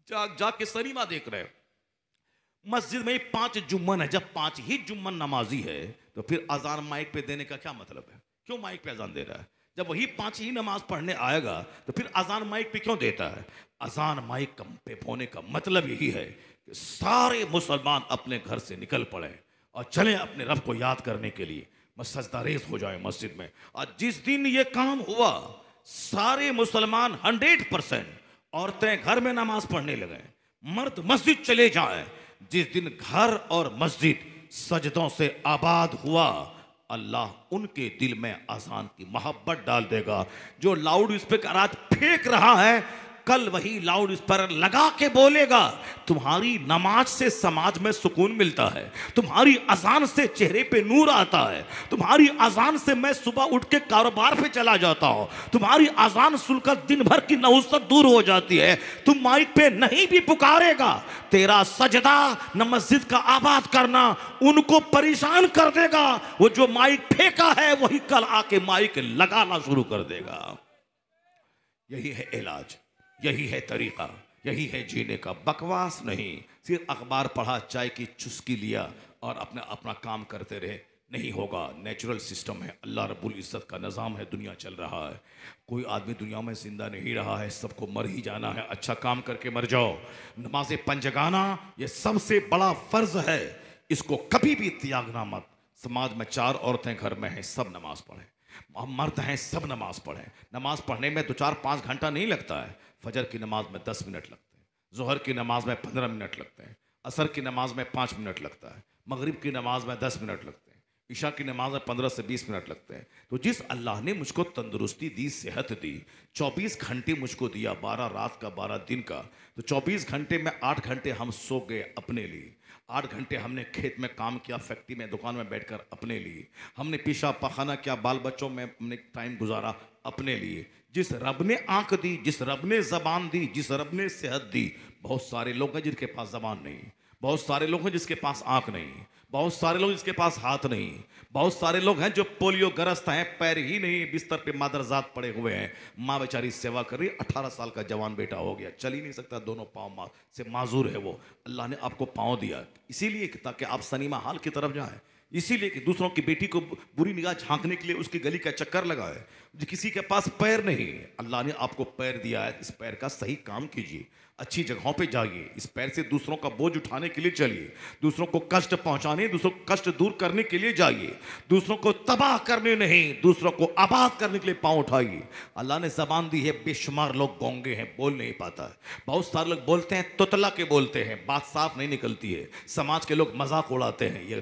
जाके सिनेमा देख रहे। मस्जिद में 5 जुम्मन है। जब 5 ही जुम्मन नमाजी है तो फिर अजान माइक पे देने का क्या मतलब है? क्यों माइक पे अजान दे रहा है? जब वही 5 ही नमाज पढ़ने आएगा तो फिर अजान माइक पे क्यों देता है? अजान माइक पे होने का मतलब यही है कि सारे मुसलमान अपने घर से निकल पड़े और चले अपने रब को याद करने के लिए, सजदारेज हो जाए मस्जिद में। और जिस दिन ये काम हुआ, सारे मुसलमान 100% औरतें घर में नमाज पढ़ने लगे, मर्द मस्जिद चले जाए। जिस दिन घर और मस्जिद सजदों से आबाद हुआ, अल्लाह उनके दिल में अजान की मोहब्बत डाल देगा। जो लाउड स्पीकर आज फेंक रहा है, कल वही लाउड स्पीकर लगा के बोलेगा। तुम्हारी नमाज से समाज में सुकून मिलता है, तुम्हारी अजान से चेहरे पे नूर आता है, तुम्हारी अजान से मैं सुबह उठ के कारोबार पे चला जाता हूं, तुम्हारी अजान सुनकर दिन भर की नहुसत दूर हो जाती है। तुम माइक पे नहीं भी पुकारेगा, तेरा सजदा न मस्जिद का आबाद करना उनको परेशान कर देगा। वो जो माइक फेंका है वही कल आके माइक लगाना शुरू कर देगा। यही है इलाज, यही है तरीका, यही है जीने का। बकवास नहीं, सिर्फ अखबार पढ़ा, चाय की चुस्की लिया और अपना अपना काम करते रहे, नहीं होगा। नेचुरल सिस्टम है, अल्लाह रब्बुल इज्जत का निज़ाम है, दुनिया चल रहा है। कोई आदमी दुनिया में जिंदा नहीं रहा है, सबको मर ही जाना है। अच्छा काम करके मर जाओ। नमाज़ पंजगाना ये सबसे बड़ा फर्ज है, इसको कभी भी त्यागना मत। समाज में 4 औरतें घर में हैं, सब नमाज पढ़ें। मर्द हैं, सब नमाज पढ़ें। नमाज पढ़ने में 2-4-5 घंटा नहीं लगता है। फजर की नमाज में 10 मिनट लगते हैं, जोहर की नमाज में 15 मिनट लगते हैं, असर की नमाज में 5 मिनट लगता है, मगरिब की नमाज में 10 मिनट लगते हैं, ईशा की नमाज में 15 से 20 मिनट लगते हैं। तो जिस अल्लाह ने मुझको तंदुरुस्ती दी, सेहत दी, 24 घंटे मुझको दिया, 12 रात का 12 दिन का, तो 24 घंटे में 8 घंटे हम सो गए अपने लिए, 8 घंटे हमने खेत में काम किया, फैक्ट्री में, दुकान में बैठकर अपने लिए, हमने पेशाब पखाना किया, बाल बच्चों में हमने टाइम गुजारा अपने लिए। जिस रब ने आंख दी, जिस रब ने जबान दी, जिस रब ने सेहत दी, बहुत सारे लोग हैं जिनके पास जबान नहीं, बहुत सारे लोग हैं जिसके पास आंख नहीं, बहुत सारे लोग जिसके पास हाथ नहीं, बहुत सारे लोग हैं जो पोलियो ग्रस्त हैं, पैर ही नहीं, बिस्तर पे मादरजात पड़े हुए हैं, माँ बेचारी सेवा कर रही है। 18 साल का जवान बेटा हो गया, चल ही नहीं सकता, दोनों पाँव से माजूर है वो। अल्लाह ने आपको पाँव दिया इसीलिए ताकि आप सनीमा हाल की तरफ जाएं, इसीलिए कि दूसरों की बेटी को बुरी निगाह झांकने के लिए उसकी गली का चक्कर लगाए। किसी के पास पैर नहीं, अल्लाह ने आपको पैर दिया है, इस पैर का सही काम कीजिए, अच्छी जगहों पे जाइए, इस पैर से दूसरों का बोझ उठाने के लिए चलिए, दूसरों को कष्ट पहुंचाने, दूसरों को कष्ट दूर करने के लिए जाइए, दूसरों को तबाह करने नहीं, दूसरों को आबाद करने के लिए पांव उठाइए। अल्लाह ने जबान दी है, बेशुमार लोग गूंगे हैं, बोल नहीं पाता है। बहुत सारे लोग बोलते हैं, तुतला के बोलते हैं, बात साफ नहीं निकलती है। समाज के लोग मजाक उड़ाते हैं, ये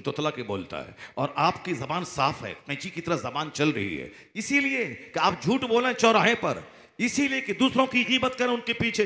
तुतला के बोलता है, और आपकी जबान साफ है, कैंची की तरह जबान चल रही है। इसीलिए कि आप झूठ बोलें चौराहे पर, इसीलिए कि दूसरों की ग़ीबत करें उनके पीछे,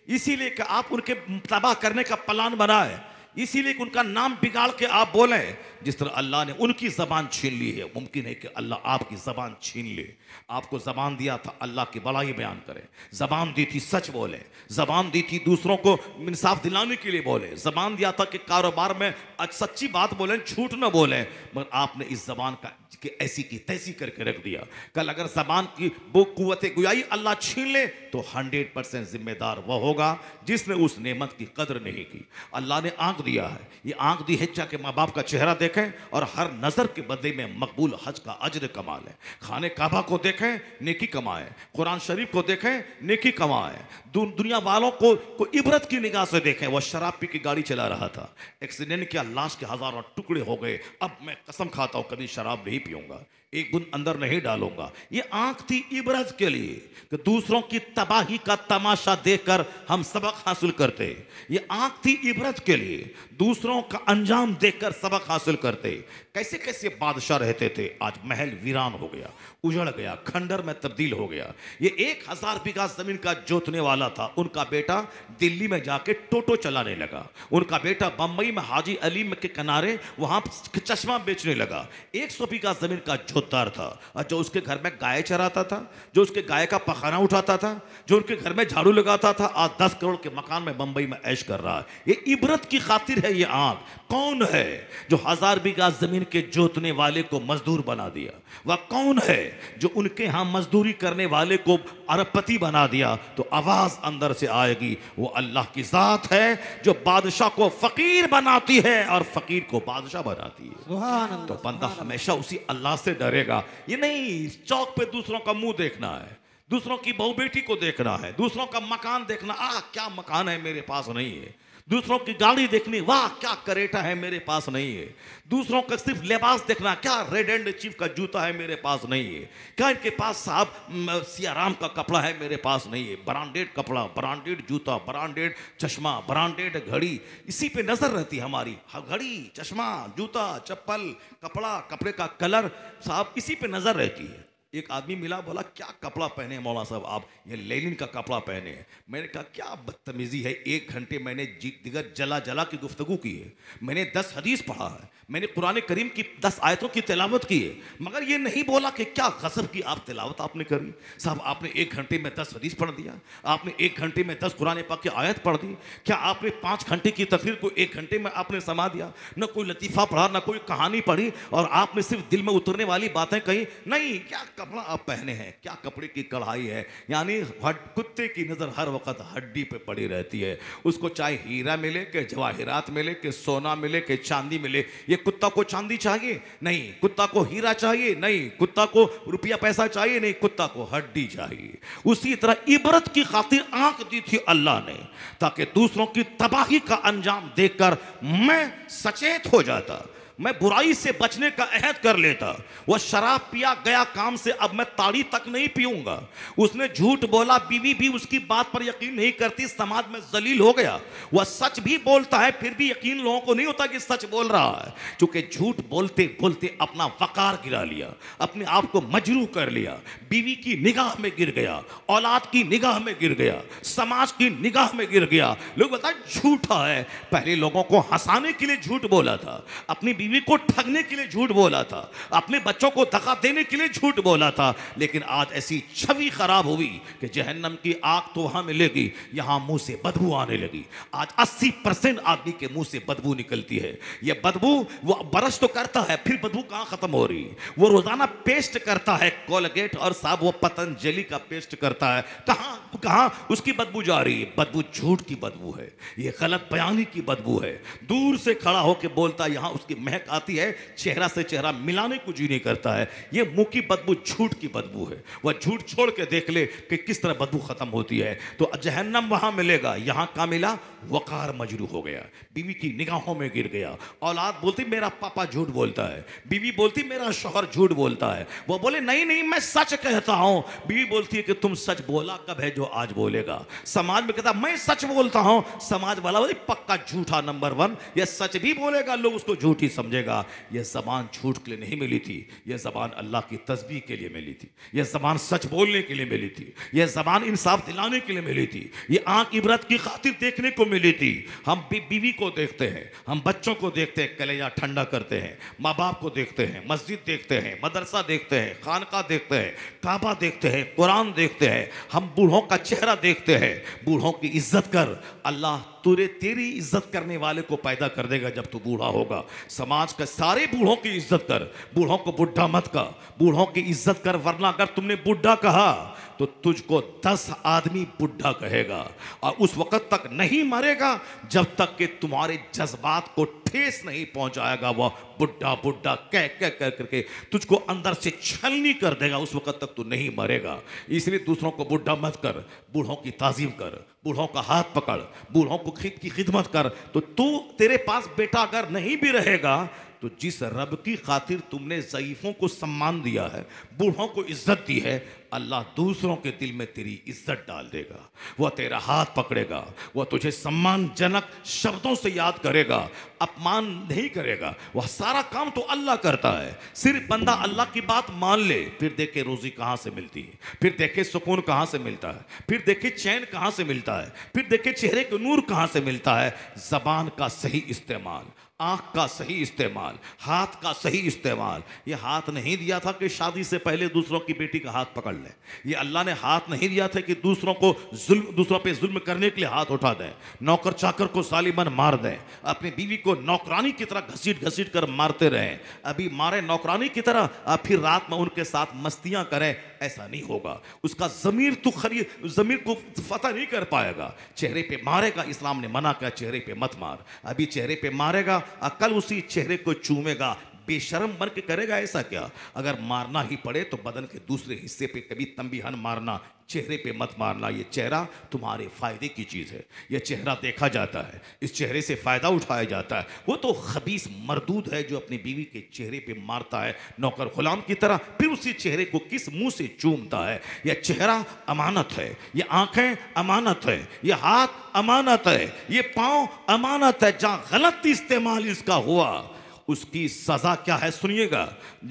इसीलिए कि आप उनके तबाह करने का प्लान बनाए, इसीलिए कि उनका नाम बिगाड़ के आप बोलें। जिस तरह अल्लाह ने उनकी ज़बान छीन ली है, मुमकिन है कि अल्लाह आपकी ज़बान छीन ले। आपको ज़बान दिया था अल्लाह की भलाई बयान करें, ज़बान दी थी सच बोले, ज़बान दी थी दूसरों को इंसाफ दिलाने के लिए बोले, ज़बान दिया था कि कारोबार में सच्ची बात बोलें, झूठ न बोलें, मगर आपने इस ज़बान का कि ऐसी की तैसी करके रख दिया। कल अगर ज़बान की वो कुव्वत गुयाई अल्लाह छीन ले तो 100% जिम्मेदार वह होगा जिसने उस नेमत की कदर नहीं की। अल्लाह ने आंख दिया है, ये आंख दी है कि माँ बाप का चेहरा देखें और हर नज़र के बदले में मकबूल हज का अज्र कमा लें, खाने काबा को देखें नेकी कमाएं, कुरान शरीफ को देखें नेकी कमाएं, दुनिया वालों को इबरत की निगाह से देखें। वह शराब पी की गाड़ी चला रहा था, एक्सीडेंट किया, लाश के हजारों टुकड़े हो गए, अब मैं कसम खाता हूं कभी शराब नहीं पीऊंगा, एक बूंद अंदर नहीं डालूंगा। ये आंख थी इबरत के लिए कि दूसरों की तबाही का तमाशा देखकर हम सबक हासिल करते। ये आंख थी इबरत के लिए, दूसरों का अंजाम देखकर सबक हासिल करते। कैसे कैसे बादशाह रहते थे, आज महल वीरान हो गया, उजड़ गया, खंडर में तब्दील हो गया। ये 1000 बीघा जमीन का जोतने वाला था, उनका बेटा दिल्ली में जाके टोटो चलाने लगा, उनका बेटा बंबई में हाजी अलीम के किनारे वहां चश्मा बेचने लगा। 100 बीघा जमीन का जोतदार था, और जो उसके घर में गाय चराता था, जो उसके गाय का पखाना उठाता था, जो उनके घर में झाड़ू लगाता था, आज 10 करोड़ के मकान में बंबई में ऐश कर रहा है। ये इबरत की खातिर है। ये आंख कौन है जो 1000 बीघा जमीन के जोतने वाले को मजदूर बना दिया? वह कौन है जो उनके यहां मजदूरी करने वाले को अरबपति बना दिया? तो आवाज अंदर से आएगी, वो अल्लाह की जात है जो बादशाह को फकीर बनाती है और फकीर को बादशाह बनाती है। तो बंदा हमेशा उसी अल्लाह से डरेगा। ये नहीं चौक पे दूसरों का मुंह देखना है, दूसरों की बहू बेटी को देखना है, दूसरों का मकान देखना, क्या मकान है मेरे पास नहीं है, दूसरों की गाड़ी देखनी, वाह क्या करेटा है मेरे पास नहीं है। दूसरों का सिर्फ लिबास देखना, क्या रेड एंड चीफ का जूता है मेरे पास नहीं है, क्या इनके पास साहब सियाराम का कपड़ा है मेरे पास नहीं है। ब्रांडेड कपड़ा, ब्रांडेड जूता, ब्रांडेड चश्मा, ब्रांडेड घड़ी, इसी पे नजर रहती है हमारी। घड़ी, चश्मा, जूता, चप्पल, कपड़ा, कपड़े का कलर साहब इसी पे नजर रहती है। एक आदमी मिला, बोला क्या कपड़ा पहने मौलाना साहब आप, ये लेनिन का कपड़ा पहने हैं। मैंने कहा क्या बदतमीजी है, 1 घंटे मैंने दिगर जला जला की गुफ्तगू की है, मैंने 10 हदीस पढ़ा है, मैंने कुरान करीम की 10 आयतों की तिलावत की है, मगर ये नहीं बोला कि क्या गजब की आप तिलावत आपने करी। साहब आपने 1 घंटे में 10 हदीस पढ़ दिया, आपने 1 घंटे में 10 कुरान पाक की आयत पढ़ दी, क्या आपने 5 घंटे की तकरीर को 1 घंटे में आपने समा दिया? न कोई लतीफ़ा पढ़ा, न कोई कहानी पढ़ी, और आपने सिर्फ दिल में उतरने वाली बातें कही। नहीं, क्या कपड़ा आप पहने हैं, क्या कपड़े की कढ़ाई है, यानी कुत्ते की नजर हर वक्त हड्डी पे पड़ी रहती है। उसको चाहे हीरा मिले कि जवाहिरात मिले कि सोना मिले कि चांदी मिले, ये कुत्ता को चांदी चाहिए नहीं, कुत्ता को हीरा चाहिए नहीं, कुत्ता को रुपया पैसा चाहिए नहीं, कुत्ता को हड्डी चाहिए। उसी तरह इबरत की खातिर आंख दी थी अल्लाह ने, ताकि दूसरों की तबाही का अंजाम देखकर मैं सचेत हो जाता, मैं बुराई से बचने का अहद कर लेता। वह शराब पिया गया काम से, अब मैं ताड़ी तक नहीं पीऊंगा। उसने झूठ बोला, बीवी भी उसकी बात पर यकीन नहीं करती, समाज में जलील हो गया। वह सच भी बोलता है, फिर भी यकीन लोगों को नहीं होता कि सच बोल रहा है, क्योंकि झूठ बोलते बोलते अपना वकार गिरा लिया, अपने आप को मजरूह कर लिया, बीवी की निगाह में गिर गया, औलाद की निगाह में गिर गया, समाज की निगाह में गिर गया। लोग बताए झूठा है। पहले लोगों को हंसाने के लिए झूठ बोला था, अपनी बीवी को ठगने के लिए झूठ बोला था, अपने बच्चों को धक्का देने के लिए झूठ बोला था, लेकिन आज ऐसी छवि खराब हुई कि जहन्नम की आग तो वहां मिलेगी, यहां मुंह से बदबू आने लगी। आज 80% आदमी के मुंह से बदबू निकलती है। यह बदबू वो बरस तो करता है, फिर बदबू कहां खत्म हो रही। वो रोजाना पेस्ट करता है कोलगेट और साहब वो पतंजलि का पेस्ट करता है, कहां कहां उसकी बदबू जा रही है। बदबू झूठ की बदबू है, ये गलत बयानी की बदबू है। दूर से खड़ा होकर बोलता, यहां उसकी महक आती है, चेहरा से चेहरा मिलाने को जी नहीं करता है। ये मुंह की बदबू झूठ की बदबू है। वह झूठ छोड़ के देख ले कि किस तरह बदबू खत्म होती है। तो जहन्नम वहां मिलेगा, यहां का मिला वकार मजरूह हो गया, बीवी की निगाहों में गिर गया। औलाद बोलती मेरा पापा झूठ बोलता है, बीवी बोलती मेरा शौहर झूठ बोलता है। वो बोले नहीं नहीं मैं सच कहता हूं। बीवी बोलती है कि तुम सच बोला कब है जो आज बोलेगा। समाज में कहता मैं सच बोलता हूं, समाज वाला बोले पक्का झूठा नंबर 1, यह सच भी बोलेगा लोग उसको झूठी समझेगा। यह जबान झूठ के लिए नहीं मिली थी, यह जबान अल्लाह की तस्बीह के लिए मिली थी, यह जबान सच बोलने के लिए मिली थी, यह जबान इंसाफ दिलाने के लिए मिली थी, यह आंख इबरत की खातिर देखने को मिली थी। हम बीवी को देखते हैं, हम बच्चों को देखते हैं, कलेजा ठंडा करते हैं, माँ बाप को देखते हैं, मस्जिद देखते हैं, मदरसा देखते हैं, खानका देखते हैं, काबा देखते हैं, कुरान देखते हैं, हम बूढ़ों का चेहरा देखते हैं। बूढ़ों की इज्जत कर, अल्लाह तेरी इज्जत करने वाले को पैदा कर देगा जब तू बूढ़ा होगा। समाज के सारे बूढ़ों की इज्जत कर, बूढ़ों को बुढ़ा मत कर, बूढ़ों की इज्जत कर, वरना अगर तुमने बुढ़ा कहा तो तुझको 10 आदमी बुढ़ा कहेगा, और उस वक्त तक नहीं मरेगा जब तक कि तुम्हारे जज्बात को ठेस नहीं पहुंचाएगा। वह बुढ़ा बुढ़ा कह कह कर करके तुझको अंदर से छलनी कर देगा, उस वक्त तक तू नहीं मरेगा। इसलिए दूसरों को बुढ़ा मत कर, बूढ़ों की ताजीम कर, बूढ़ों का हाथ पकड़, बूढ़ों को की खिदमत कर। तो तू तेरे पास बेटा अगर नहीं भी रहेगा तो जिस रब की खातिर तुमने ज़ईफों को सम्मान दिया है, बूढ़ों को इज्जत दी है, अल्लाह दूसरों के दिल में तेरी इज्जत डाल देगा। वह तेरा हाथ पकड़ेगा, वह तुझे सम्मानजनक शब्दों से याद करेगा, अपमान नहीं करेगा। वह सारा काम तो अल्लाह करता है, सिर्फ बंदा अल्लाह की बात मान ले, फिर देखे रोजी कहाँ से मिलती है, फिर देखे सुकून कहाँ से मिलता है, फिर देखे चैन कहाँ से मिलता है, फिर देखे चेहरे को नूर कहाँ से मिलता है। ज़बान का सही इस्तेमाल, आंख का सही इस्तेमाल, हाथ का सही इस्तेमाल। ये हाथ नहीं दिया था कि शादी से पहले दूसरों की बेटी का हाथ पकड़ ले, ये अल्लाह ने हाथ नहीं दिया था कि दूसरों पे जुल्म करने के लिए हाथ उठा दें, नौकर चाकर को सालिमन मार दें, अपनी बीवी को नौकरानी की तरह घसीट घसीट कर मारते रहें। अभी मारे नौकरानी की तरह, अब फिर रात में उनके साथ मस्तियां करें, ऐसा नहीं होगा। उसका ज़मीर ज़मीर को फतह नहीं कर पाएगा। चेहरे पे मारेगा, इस्लाम ने मना किया चेहरे पे मत मार। अभी चेहरे पे मारेगा, कल उसी चेहरे को चूमेगा, बेशर्म बन के करेगा ऐसा क्या? अगर मारना ही पड़े तो बदन के दूसरे हिस्से पे कभी तंबीहन मारना, चेहरे पे मत मारना। ये चेहरा तुम्हारे फायदे की चीज़ है, ये चेहरा देखा जाता है, इस चेहरे से फ़ायदा उठाया जाता है। वो तो खबीस मरदूद है जो अपनी बीवी के चेहरे पे मारता है नौकर गुलाम की तरह, फिर उसी चेहरे को किस मुंह से चूमता है। यह चेहरा अमानत है, ये आंखें अमानत है, ये हाथ अमानत है, ये पाँव अमानत है। जहाँ गलत इस्तेमाल इसका हुआ उसकी सजा क्या है सुनिएगा।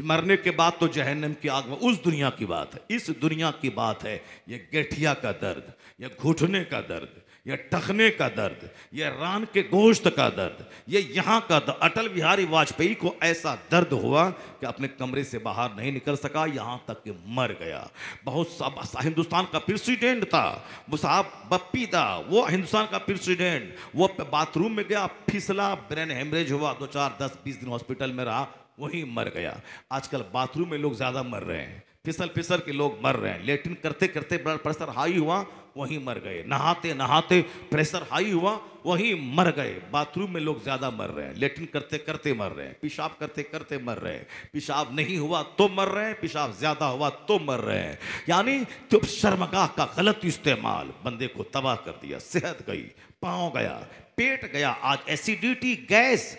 मरने के बाद तो जहन्नम की आग में, उस दुनिया की बात है, इस दुनिया की बात है। ये गठिया का दर्द, ये घुटने का दर्द, ये टखने का दर्द, ये रान के गोश्त का दर्द, ये यहाँ का दर्द। अटल बिहारी वाजपेयी को ऐसा दर्द हुआ कि अपने कमरे से बाहर नहीं निकल सका, यहाँ तक कि मर गया। बहुत सब हिंदुस्तान का प्रेसिडेंट था वो साहब, बप्पी था वो हिंदुस्तान का प्रेसिडेंट। वो बाथरूम में गया, फिसला, ब्रेन हेमरेज हुआ, 2 4 10 20 दिन हॉस्पिटल में रहा, वहीं मर गया। आजकल बाथरूम में लोग ज़्यादा मर रहे हैं, फिसल फिसल के लोग मर रहे हैं। लेटिन करते करते ब्लड प्रेशर हाई हुआ, वहीं मर गए। नहाते नहाते प्रेशर हाई हुआ, वहीं मर गए। बाथरूम में लोग ज्यादा मर रहे हैं, लेटिन करते करते मर रहे हैं, पेशाब करते करते मर रहे हैं। पेशाब नहीं हुआ तो मर रहे हैं, पेशाब ज्यादा हुआ तो मर रहे हैं। यानी तो शर्मगाह का गलत इस्तेमाल बंदे को तबाह कर दिया। सेहत गई, पाँव गया, पेट गया। आज एसिडिटी, गैस,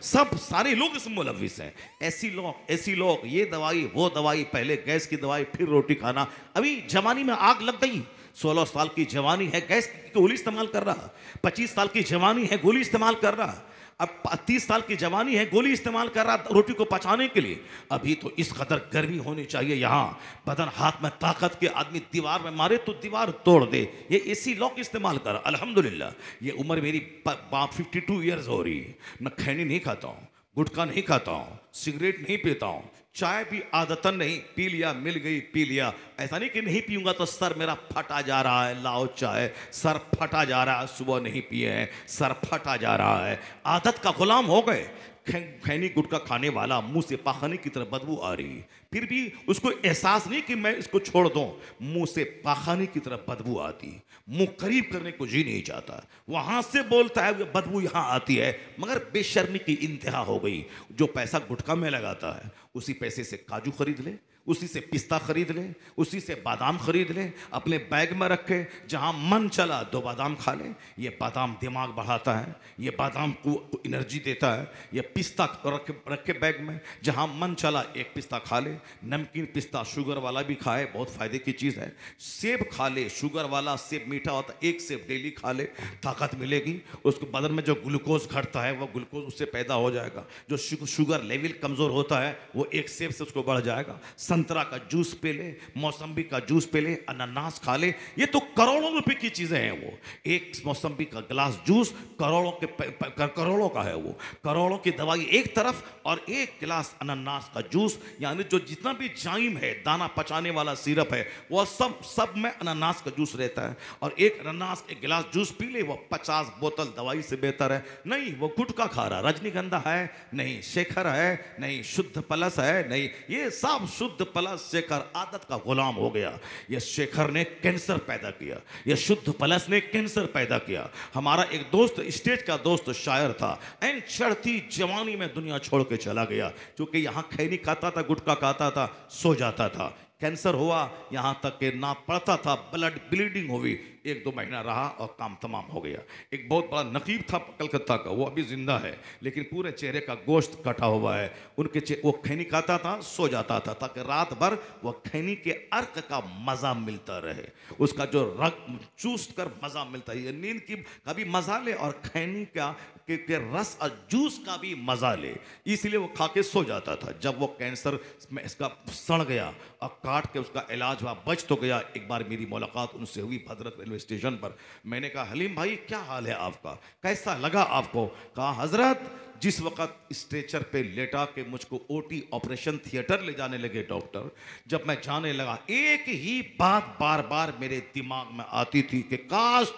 सब सारे लोग इसमें मुलविस हैं। ऐसी लोग ये दवाई वो दवाई, पहले गैस की दवाई फिर रोटी खाना। अभी जवानी में आग लग गई, 16 साल की जवानी है, गैस की गोली इस्तेमाल कर रहा। 25 साल की जवानी है, गोली इस्तेमाल कर रहा। अब 30 साल की जवानी है, गोली इस्तेमाल कर रहा रोटी को पचाने के लिए। अभी तो इस कदर गर्मी होनी चाहिए, यहाँ बदन हाथ में ताकत के आदमी दीवार में मारे तो दीवार तोड़ दे। ये एसी लॉक इस्तेमाल कर। अल्हम्दुलिल्लाह ये उम्र मेरी 52 ईयर्स हो रही है। मैं खैनी नहीं खाता हूँ, गुटखा नहीं खाता हूँ, सिगरेट नहीं पीता हूँ, चाय भी आदतन नहीं, पी लिया, मिल गई पी लिया। ऐसा नहीं कि नहीं पीऊंगा तो सर मेरा फटा जा रहा है, लाओ चाय, सर फटा जा रहा है, सुबह नहीं पिए हैं, सर फटा जा रहा है। आदत का गुलाम हो गए। खैनी गुटखा खाने वाला मुंह से पाखाने की तरह बदबू आ रही, फिर भी उसको एहसास नहीं कि मैं इसको छोड़ दूं। मुंह से पाखाने की तरह बदबू आती, मुंह करीब करने को जी नहीं चाहता, वहां से बोलता है बदबू यहां आती है। मगर बेशर्मी की इंतहा हो गई। जो पैसा गुटखा में लगाता है उसी पैसे से काजू खरीद ले, उसी से पिस्ता खरीद ले, उसी से बादाम खरीद ले, अपने बैग में रखे, जहां मन चला 2 बादाम खा ले। ये बादाम दिमाग बढ़ाता है, ये बादाम को एनर्जी देता है। ये पिस्ता रखे बैग में, जहां मन चला 1 पिस्ता खा ले। नमकीन पिस्ता शुगर वाला भी खाए, बहुत फायदे की चीज़ है। सेब खा ले, शुगर वाला सेब मीठा होता है, 1 सेब डेली खा ले, ताकत मिलेगी। उसको बदन में जो ग्लूकोज घटता है वो ग्लूकोज उससे पैदा हो जाएगा। जो शुगर लेवल कमज़ोर होता है वो 1 सेब से उसको बढ़ जाएगा। संतरा का जूस पे ले, मौसम्बी का जूस पे ले, अनानास खा ले। ये तो करोड़ों रुपए की चीजें हैं। वो 1 मौसम्बी का गिलास जूस करोड़ों का है। वो करोड़ों की दवाई एक तरफ और 1 गिलास अनानास का जूस, यानी जो जितना भी जाइम है, दाना पचाने वाला सिरप है, वो सब में अनानास का जूस रहता है। और 1 अनानास 1 गिलास जूस पी ले, वो 50 बोतल दवाई से बेहतर है। नहीं वो गुटखा खा रहा, रजनीगंधा है नहीं, शेखर है नहीं, शुद्ध प्लस है नहीं, ये सब शुद्ध प्लस शेखर आदत का गुलाम हो गया। ये शेखर ने कैंसर पैदा किया, ये शुद्ध प्लस ने कैंसर पैदा किया। हमारा एक दोस्त, स्टेज का दोस्त शायर था, एन चढ़ती जवानी में दुनिया छोड़ के चला गया, क्योंकि यहाँ खैनी खाता था, गुटखा खाता था, सो जाता था। कैंसर हुआ, यहाँ तक के ना पड़ता था, ब्लड ब्लीडिंग हुई, 1-2 महीना रहा और काम तमाम हो गया। एक बहुत बड़ा नकीब था कलकत्ता का, वो अभी जिंदा है, लेकिन पूरे चेहरे का गोश्त कटा हुआ है। वो खैनी खाता था, सो जाता था, ताकि रात भर वो खैनी के अर्क का मजा मिलता रहे, उसका जो रग चूस कर मजा मिलता है। नींद की का भी मजा ले और खैनी के रस और जूस का भी मजा ले, इसलिए वो खा के सो जाता था। जब वो कैंसर में इसका सड़ गया और काट के उसका इलाज हुआ, बच तो गया। एक बार मेरी मुलाकात उनसे हुई भद्रक रेलवे स्टेशन पर। मैंने कहा, हलीम भाई क्या हाल है आपका, कैसा लगा आपको? कहा, हजरत जिस वक्त स्ट्रेचर पे लेटा के मुझको ओटी ऑपरेशन थिएटर ले जाने लगे डॉक्टर, जब मैं जाने लगा, एक ही बात बार बार मेरे दिमाग में आती थी कि काश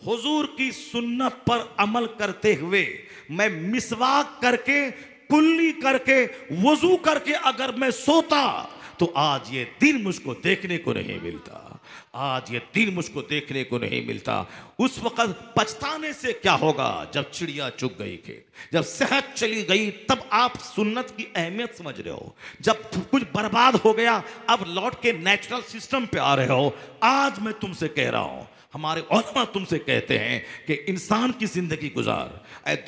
हुजूर की सुन्नत पर अमल करते हुए मैं मिसवाक करके, कुल्ली करके, वजू करके अगर मैं सोता तो आज ये दिन मुझको देखने को नहीं मिलता। आज ये दिन मुझको देखने को नहीं मिलता। उस वक्त पछताने से क्या होगा जब चिड़िया चुग गई खेत, जब सेहत चली गई, तब आप सुन्नत की अहमियत समझ रहे हो। जब कुछ बर्बाद हो गया अब लौट के नेचुरल सिस्टम पे आ रहे हो। आज मैं तुमसे कह रहा हूं, हमारे उलमा तुमसे कहते हैं कि इंसान की जिंदगी गुजार,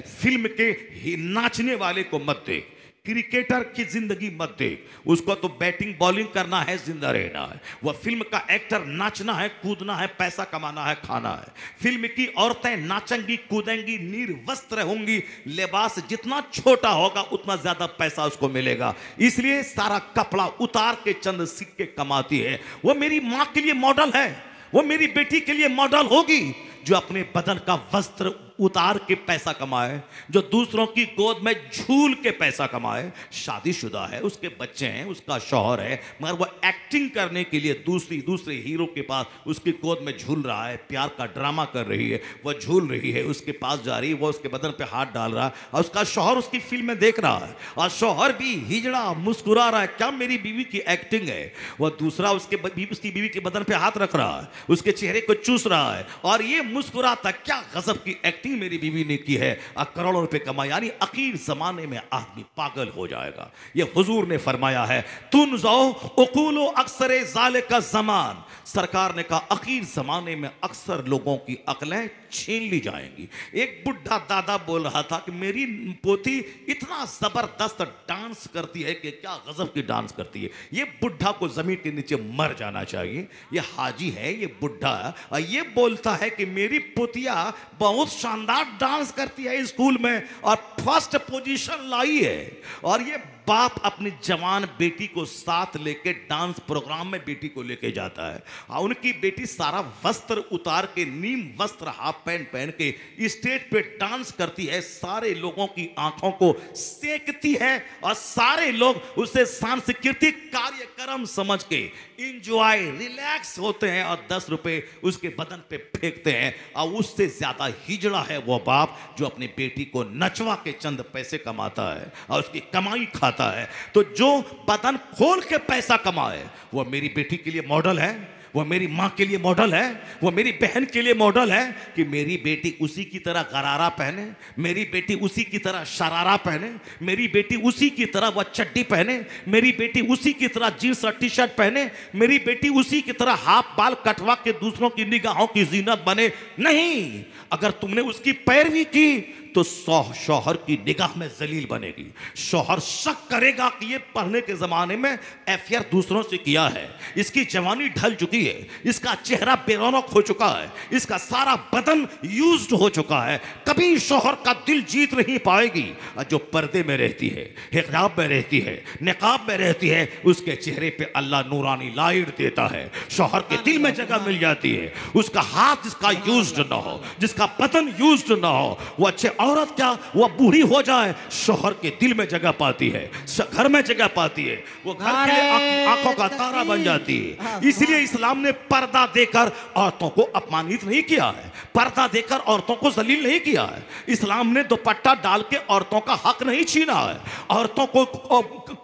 फिल्म के नाचने वाले को मत देख, क्रिकेटर की जिंदगी मत देख, उसको तो बैटिंग बॉलिंग करना है, जिंदा रहना है। वह फिल्म का एक्टर नाचना है, कूदना है, पैसा कमाना है, खाना है। फिल्म की औरतें नाचेंगी, कूदेंगी, निर्वस्त्र होंगी, लिबास जितना छोटा होगा उतना ज्यादा पैसा उसको मिलेगा, इसलिए सारा कपड़ा उतार के चंद सिक्के कमाती है। वो मेरी माँ के लिए मॉडल है, वो मेरी बेटी के लिए मॉडल होगी, जो अपने बदन का वस्त्र उतार के पैसा कमाए, जो दूसरों की गोद में झूल के पैसा कमाए। शादीशुदा है, उसके बच्चे हैं, उसका शौहर है, मगर वो एक्टिंग करने के लिए दूसरे हीरो के पास उसकी गोद में झूल रहा है, प्यार का ड्रामा कर रही है, वो झूल रही है, उसके पास जा रही है, वो उसके बदन पे हाथ डाल रहा है, और उसका शौहर उसकी फिल्म में देख रहा है, और शौहर भी हिजड़ा मुस्कुरा रहा है, क्या मेरी बीवी की एक्टिंग है। वह दूसरा उसकी बीवी के बदन पे हाथ रख रहा है, उसके चेहरे को चूस रहा है, और ये मुस्कुराता, क्या गजब की एक्टिंग मेरी बीवी ने की है, करोड़ों रुपए कमाए। यानी अखीर जमाने में आदमी पागल हो जाएगा। ये हुजूर ने फरमाया है, तुन जाओ उकूलो अक्सर जाले का जमान। सरकार ने कहा अखीर जमाने में अक्सर लोगों की अकलें छीन ली जाएंगी। एक बुढ़ा दादा बोल रहा था कि मेरी पोती इतना जबरदस्त डांस करती है कि क्या गजब की डांस करती है। ये बुढ़ा को जमीन के नीचे मर जाना चाहिए। ये हाजी है, ये बुढ़ा, ये बोलता है कि मेरी पोतिया बहुत शानदार डांस करती है स्कूल में और फर्स्ट पोजीशन लाई है। और ये बाप अपनी जवान बेटी को साथ लेके डांस प्रोग्राम में बेटी को लेके जाता है, और उनकी बेटी सारा वस्त्र उतार के, नीम वस्त्र हाफ पैंट पहन के स्टेज पे डांस करती है, सारे लोगों की आंखों को सेकती है, और सारे लोग उसे सांस्कृतिक कार्यक्रम समझ के इंजॉय, रिलैक्स होते हैं, और 10 रुपए उसके बदन पे फेंकते हैं। और उससे ज्यादा हिजड़ा है वो बाप जो अपनी बेटी को नचवा के चंद पैसे कमाता है और उसकी कमाई खाता है। तो जो बदन खोल के पैसा कमाए वो मेरी बेटी के लिए मॉडल है, वो मेरी माँ के लिए मॉडल है, वो मेरी बहन के लिए मॉडल है कि मेरी बेटी उसी की तरह गरारा पहने, मेरी बेटी उसी की तरह शरारा पहने, मेरी बेटी उसी की तरह वह चड्डी पहने, मेरी बेटी उसी की तरह जींस और टी शर्ट पहने, मेरी बेटी उसी की तरह हाफ बाल कटवा के दूसरों की निगाहों की जीनत बने। नहीं, अगर तुमने उसकी पैरवी की तो शौहर की निगाह में जलील बनेगी। शौहर शक करेगा कि ये पढ़ने के जमाने में अफेयर दूसरों से किया है, इसकी जवानी ढल चुकी है, इसका चेहरा बेरौनक हो चुका है, इसका सारा बदन यूज्ड हो चुका है, कभी शौहर का दिल जीत नहीं पाएगी। जो पर्दे में रहती है, हिजाब में रहती है, निकाब में रहती है, उसके चेहरे पे अल्लाह नूरानी लाइट देता है, शौहर के दिल में जगह मिल जाती है। उसका हाथ जिसका यूज्ड ना हो, जिसका बदन यूज्ड ना हो, वो अच्छे औरत क्या वो बूढ़ी हो जाए, शौहर के दिल में जगह पाती है, घर में जगह पाती है, वो घर के लिए आंखों का तारा बन जाती है। इसलिए इस्लाम ने पर्दा देकर औरतों को अपमानित नहीं किया है, पर्दा देकर औरतों को जलील नहीं किया है। इस्लाम ने दुपट्टा डाल के औरतों का हक नहीं छीना है, औरतों को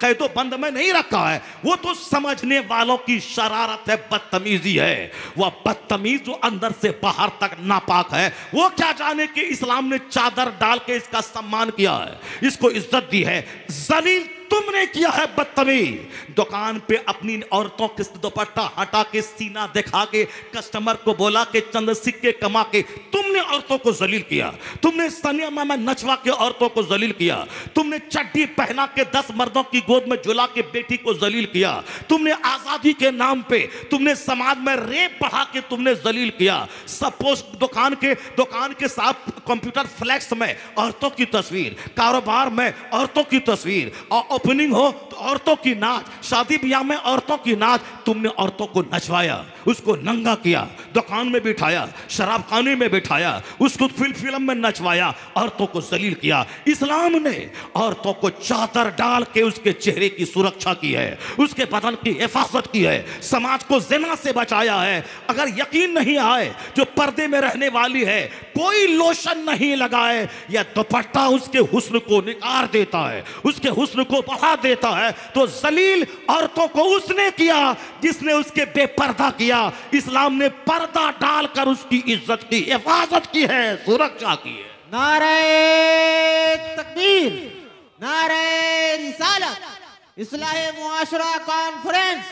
कैदो बंद में नहीं रखा है। वो तो समझने वालों की शरारत है, बदतमीजी है। वह बदतमीज जो अंदर से बाहर तक नापाक है, वो क्या जाने कि इस्लाम ने चादर डाल के इसका सम्मान किया है, इसको इज्जत दी है। जलील तुमने किया है बदतमीज। दुकान पे अपनी औरतों के दुपट्टा हटा के, सीना दिखा के, कस्टमर को बोला के चंद सिक्के कमा के तुमने औरतों को जलील किया। तुमने सिनेमा में नचवा के औरतों को जलील किया। तुमने चड्डी पहना के 10 मर्दों की गोद में झुला के बेटी को जलील किया। तुमने आजादी के नाम पे तुमने समाज में रेप बढ़ा के तुमने जलील किया। सपोज दुकान के साथ कंप्यूटर फ्लैक्स में औरतों की तस्वीर, कारोबार में औरतों की तस्वीर, और ओपनिंग हो तो औरतों की नाच, शादी ब्याह में औरतों की नाच। तुमने औरतों को नचवाया, उसको नंगा किया, दुकान में बिठाया, शराब खाने में बिठाया, उसको फिल्म में नचवाया, औरतों को जलील किया। इस्लाम ने औरतों को चादर डाल के उसके चेहरे की सुरक्षा की है, उसके बदन की हिफाजत की है, समाज को ज़िना से बचाया है। अगर यकीन नहीं आए, जो पर्दे में रहने वाली है, कोई लोशन नहीं लगाए, या दुपट्टा उसके हुस्न को निखार देता है, उसके हुस्न को बढ़ा देता है, तो जलील औरतों को उसने किया जिसने उसके बेपर्दा किया किया, इस्लाम ने पर्दा डालकर उसकी इज्जत की हिफाजत की है, सुरक्षा की है। नारे तकबीर, नारे रिसालत, इस्लाह मुआशरा कॉन्फ्रेंस